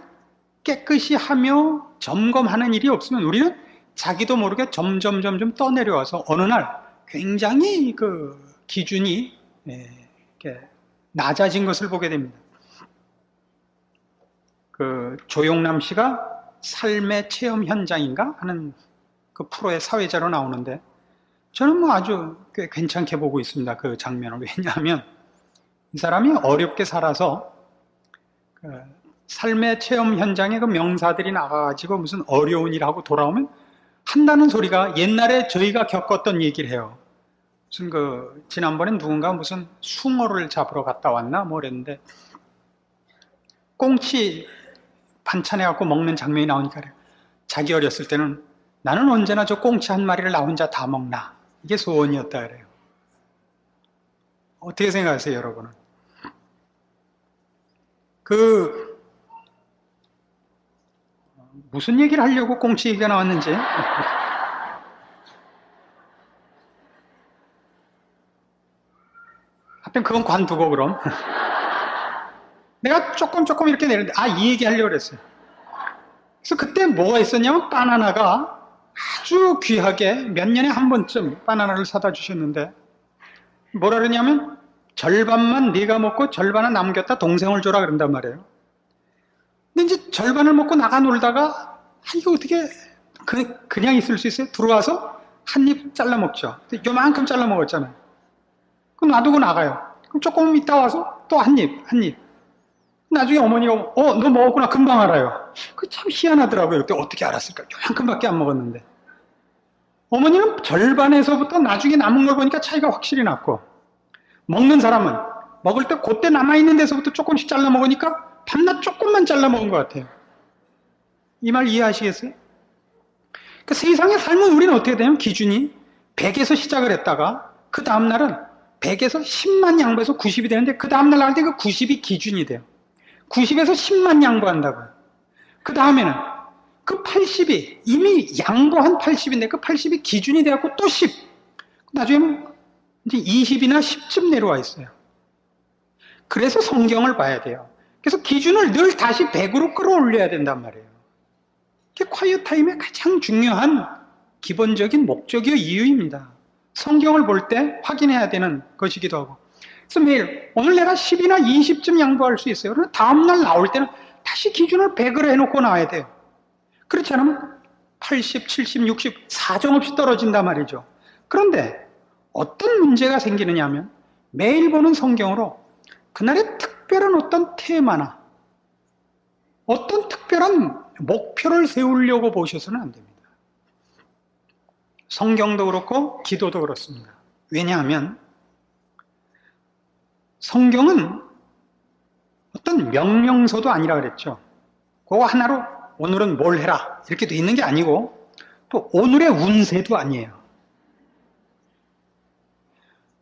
Speaker 1: 깨끗이 하며 점검하는 일이 없으면 우리는 자기도 모르게 점점 떠내려와서 어느 날 굉장히 그 기준이 낮아진 것을 보게 됩니다. 그 조용남 씨가 삶의 체험 현장인가 하는 그 프로의 사회자로 나오는데 저는 뭐 아주 꽤 괜찮게 보고 있습니다. 그 장면을. 왜냐하면 이 사람이 어렵게 살아서 그 삶의 체험 현장에 그 명사들이 나가가지고 무슨 어려운 일하고 돌아오면 한다는 소리가 옛날에 저희가 겪었던 얘기를 해요. 무슨 그 지난번에 누군가 무슨 숭어를 잡으러 갔다 왔나 뭐 그랬는데 꽁치 반찬해 갖고 먹는 장면이 나오니까 그래요. 자기 어렸을 때는 나는 언제나 저 꽁치 한 마리를 나 혼자 다 먹나 이게 소원이었다 그래요. 어떻게 생각하세요, 여러분은? 무슨 얘기를 하려고 꽁치 얘기가 나왔는지. 하여튼 그건 관두고 그럼. 내가 조금 이렇게 내는데, 이 얘기 하려고 그랬어요. 그래서 그때 뭐가 있었냐면, 바나나가 아주 귀하게 몇 년에 한 번쯤 바나나를 사다 주셨는데, 뭐라 그러냐면, 절반만 네가 먹고 절반은 남겼다 동생을 줘라 그런단 말이에요. 근데 이제 절반을 먹고 나가 놀다가, 이거 어떻게, 그냥 있을 수 있어요? 들어와서 한 입 잘라 먹죠. 요만큼 잘라 먹었잖아요. 그럼 놔두고 나가요. 그럼 조금 있다 와서 또 한 입. 나중에 어머니가, 너 먹었구나. 금방 알아요. 그 참 희한하더라고요. 그때 어떻게 알았을까? 요만큼밖에 안 먹었는데. 어머니는 절반에서부터 나중에 남은 걸 보니까 차이가 확실히 났고, 먹는 사람은 먹을 때 그때 남아있는 데서부터 조금씩 잘라 먹으니까 밤낮 조금만 잘라 먹은 것 같아요. 이 말 이해하시겠어요? 그 세상의 삶은 우리는 어떻게 되냐면 기준이 100에서 시작을 했다가 그 다음날은 100에서 10만 양보해서 90이 되는데 그 다음날 나갈 때 그 90이 기준이 돼요. 90에서 10만 양보한다고요. 그 다음에는 그 80이 이미 양보한 80인데 그 80이 기준이 돼갖고 또 10. 나중에 이제 20이나 10쯤 내려와 있어요. 그래서 성경을 봐야 돼요. 그래서 기준을 늘 다시 100으로 끌어올려야 된단 말이에요. 그게 콰이어 타임의 가장 중요한 기본적인 목적이요 이유입니다. 성경을 볼 때 확인해야 되는 것이기도 하고. 그래서 매일 오늘 내가 10이나 20쯤 양보할 수 있어요. 그러나 다음날 나올 때는 다시 기준을 100으로 해놓고 나와야 돼요. 그렇지 않으면 80, 70, 60 사정없이 떨어진단 말이죠. 그런데 어떤 문제가 생기느냐 하면 매일 보는 성경으로 그날의 특별한 어떤 테마나 어떤 특별한 목표를 세우려고 보셔서는 안 됩니다. 성경도 그렇고 기도도 그렇습니다. 왜냐하면 성경은 어떤 명령서도 아니라 그랬죠. 그거 하나로 오늘은 뭘 해라 이렇게 돼 있는 게 아니고 또 오늘의 운세도 아니에요.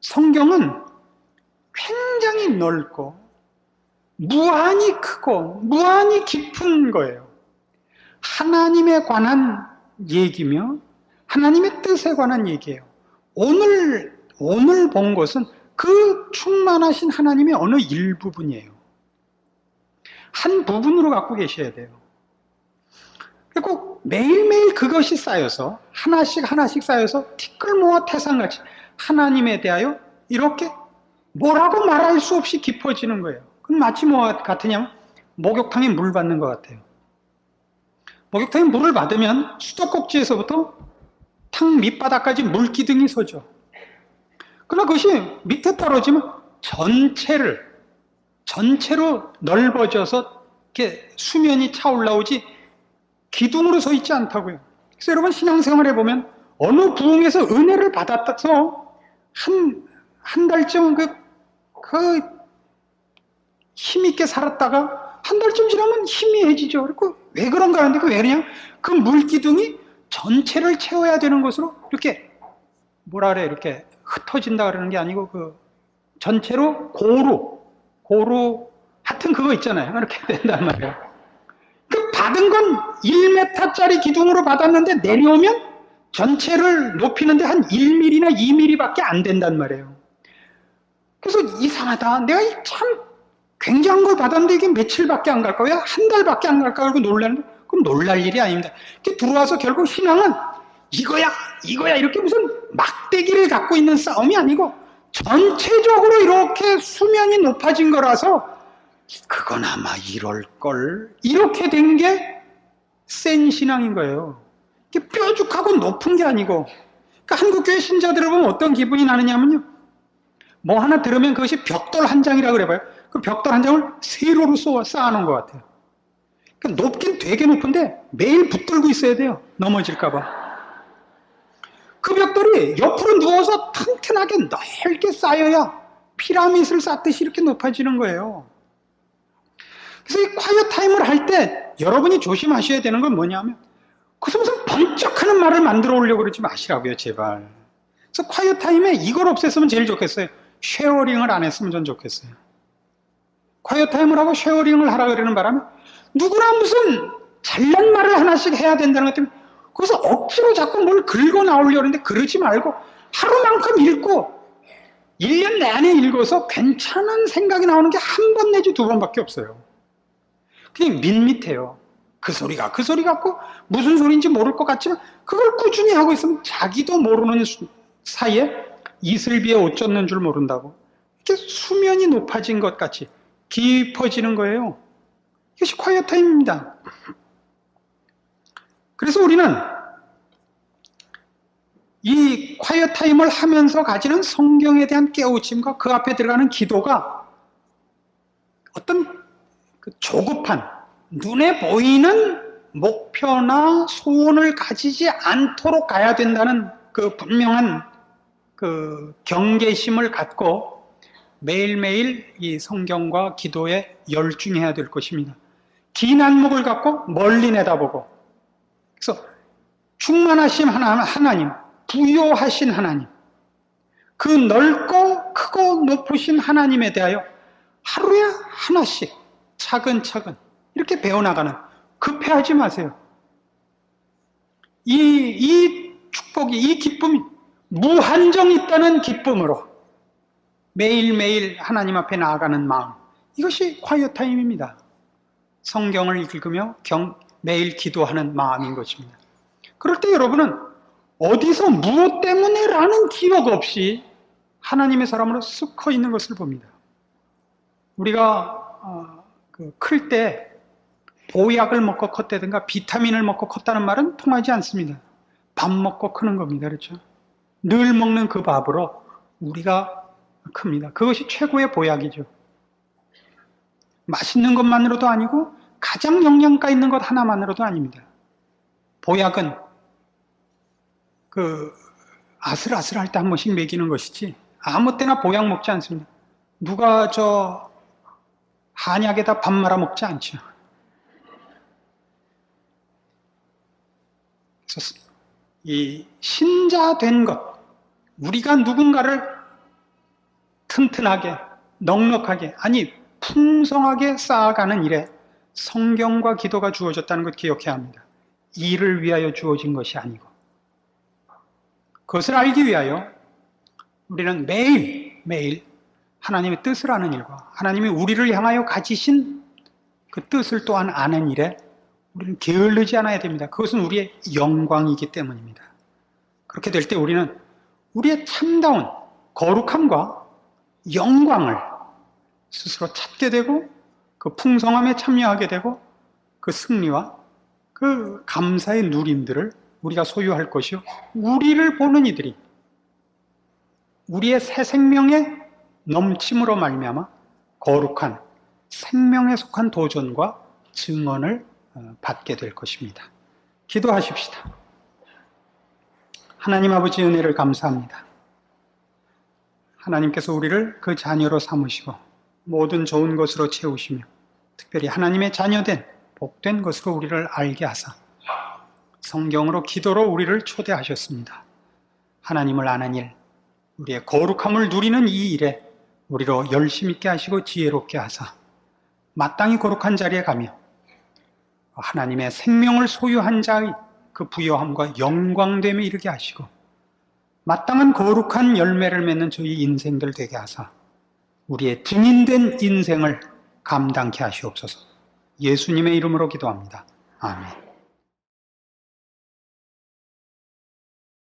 Speaker 1: 성경은 굉장히 넓고 무한히 크고 무한히 깊은 거예요. 하나님에 관한 얘기며 하나님의 뜻에 관한 얘기예요. 오늘 본 것은 그 충만하신 하나님의 어느 일부분이에요. 한 부분으로 갖고 계셔야 돼요. 꼭 매일매일 그것이 쌓여서 하나씩 쌓여서 티끌 모아 태산같이 하나님에 대하여 이렇게 뭐라고 말할 수 없이 깊어지는 거예요. 그럼 마치 뭐 같으냐면 목욕탕에 물 받는 것 같아요. 목욕탕에 물을 받으면 수도꼭지에서부터 탕 밑바닥까지 물기둥이 서죠. 그러나 그것이 밑에 떨어지면 전체로 넓어져서 이렇게 수면이 차올라오지 기둥으로 서 있지 않다고요. 그래서 여러분 신앙생활 해보면 어느 부흥에서 은혜를 받았다서 한 달쯤 힘있게 살았다가 한 달쯤 지나면 희미해지죠. 그리고 왜 그런가 하는데 왜 그러냐? 그 물기둥이 전체를 채워야 되는 것으로 이렇게 이렇게 흩어진다 그러는 게 아니고 전체로 고루 하여튼 그거 있잖아요. 이렇게 된단 말이에요. 그 받은 건 1m짜리 기둥으로 받았는데 내려오면 전체를 높이는데 한 1mm나 2mm밖에 안 된단 말이에요. 그래서 이상하다. 내가 참 굉장한 걸 받았는데 이게 며칠밖에 안 갈까? 왜 한 달밖에 안 갈까? 그러고 놀라는데 그럼 놀랄 일이 아닙니다. 이렇게 들어와서 결국 신앙은 이거야 이렇게 무슨 막대기를 갖고 있는 싸움이 아니고 전체적으로 이렇게 수면이 높아진 거라서 그건 아마 이럴걸 이렇게 된 게 센 신앙인 거예요. 이게 뾰족하고 높은 게 아니고 그러니까 한국교회 신자들을 보면 어떤 기분이 나느냐면요. 뭐 하나 들으면 그것이 벽돌 한 장이라고 그래봐요. 그 벽돌 한 장을 세로로 쌓아놓은 것 같아요. 그러니까 높긴 되게 높은데 매일 붙들고 있어야 돼요. 넘어질까봐. 그 벽돌이 옆으로 누워서 튼튼하게 넓게 쌓여야 피라밋을 쌓듯이 이렇게 높아지는 거예요. 그래서 이 콰이어 타임을 할 때 여러분이 조심하셔야 되는 건 뭐냐면 그래서 무슨 번쩍하는 말을 만들어 오려고 그러지 마시라고요, 제발. 그래서 콰이어 타임에 이걸 없앴으면 제일 좋겠어요. 쉐어링을 안 했으면 전 좋겠어요. 콰이어 타임을 하고 쉐어링을 하라 그러는 바람에 누구나 무슨 잘난 말을 하나씩 해야 된다는 것 때문에 거기서 억지로 자꾸 뭘 긁어 나오려고 하는데 그러지 말고 하루만큼 읽고 1년 내내 읽어서 괜찮은 생각이 나오는 게 한 번 내지 두 번밖에 없어요. 그냥 밋밋해요. 그 소리가 그 소리 같고 무슨 소리인지 모를 것 같지만 그걸 꾸준히 하고 있으면 자기도 모르는 사이에 이슬비에 옷 젖는 줄 모른다고 이렇게 수면이 높아진 것 같이 깊어지는 거예요. 이것이 콰이어 타임입니다. 그래서 우리는 이 콰이어 타임을 하면서 가지는 성경에 대한 깨우침과 그 앞에 들어가는 기도가 어떤 조급한 눈에 보이는 목표나 소원을 가지지 않도록 가야 된다는 그 분명한 그 경계심을 갖고 매일매일 이 성경과 기도에 열중해야 될 것입니다. 긴 안목을 갖고 멀리 내다보고 그래서 충만하신 하나님, 부요하신 하나님, 그 넓고 크고 높으신 하나님에 대하여 하루에 하나씩 차근차근 이렇게 배워나가는 급해하지 마세요. 이 축복이, 이 기쁨이 무한정 있다는 기쁨으로 매일매일 하나님 앞에 나아가는 마음, 이것이 콰이어 타임입니다. 성경을 읽으며 매일 기도하는 마음인 것입니다. 그럴 때 여러분은 어디서 무엇 때문에 라는 기억 없이 하나님의 사람으로 쑥 커 있는 것을 봅니다. 우리가 클 때 보약을 먹고 컸다든가 비타민을 먹고 컸다는 말은 통하지 않습니다. 밥 먹고 크는 겁니다. 그렇죠? 늘 먹는 그 밥으로 우리가 큽니다. 그것이 최고의 보약이죠. 맛있는 것만으로도 아니고 가장 영양가 있는 것 하나만으로도 아닙니다. 보약은 아슬아슬할 때 한 번씩 먹이는 것이지 아무 때나 보약 먹지 않습니다. 누가 한약에다 밥 말아 먹지 않죠. 그래서 이 신자된 것, 우리가 누군가를 튼튼하게, 넉넉하게, 아니 풍성하게 쌓아가는 일에 성경과 기도가 주어졌다는 것 기억해야 합니다. 이를 위하여 주어진 것이 아니고 그것을 알기 위하여 우리는 매일매일 하나님의 뜻을 아는 일과 하나님이 우리를 향하여 가지신 그 뜻을 또한 아는 일에 우리는 게을르지 않아야 됩니다. 그것은 우리의 영광이기 때문입니다. 그렇게 될 때 우리는 우리의 참다운 거룩함과 영광을 스스로 찾게 되고 그 풍성함에 참여하게 되고 그 승리와 그 감사의 누림들을 우리가 소유할 것이요. 우리를 보는 이들이 우리의 새 생명의 넘침으로 말미암아 거룩한 생명에 속한 도전과 증언을 받게 될 것입니다. 기도하십시다. 하나님 아버지 은혜를 감사합니다. 하나님께서 우리를 그 자녀로 삼으시고 모든 좋은 것으로 채우시며 특별히 하나님의 자녀된 복된 것으로 우리를 알게 하사 성경으로 기도로 우리를 초대하셨습니다. 하나님을 아는 일, 우리의 거룩함을 누리는 이 일에 우리로 열심 있게 하시고 지혜롭게 하사 마땅히 거룩한 자리에 가며 하나님의 생명을 소유한 자의 그 부요함과 영광됨에 이르게 하시고 마땅한 거룩한 열매를 맺는 저희 인생들 되게 하사 우리의 증인된 인생을 감당케 하시옵소서. 예수님의 이름으로 기도합니다. 아멘.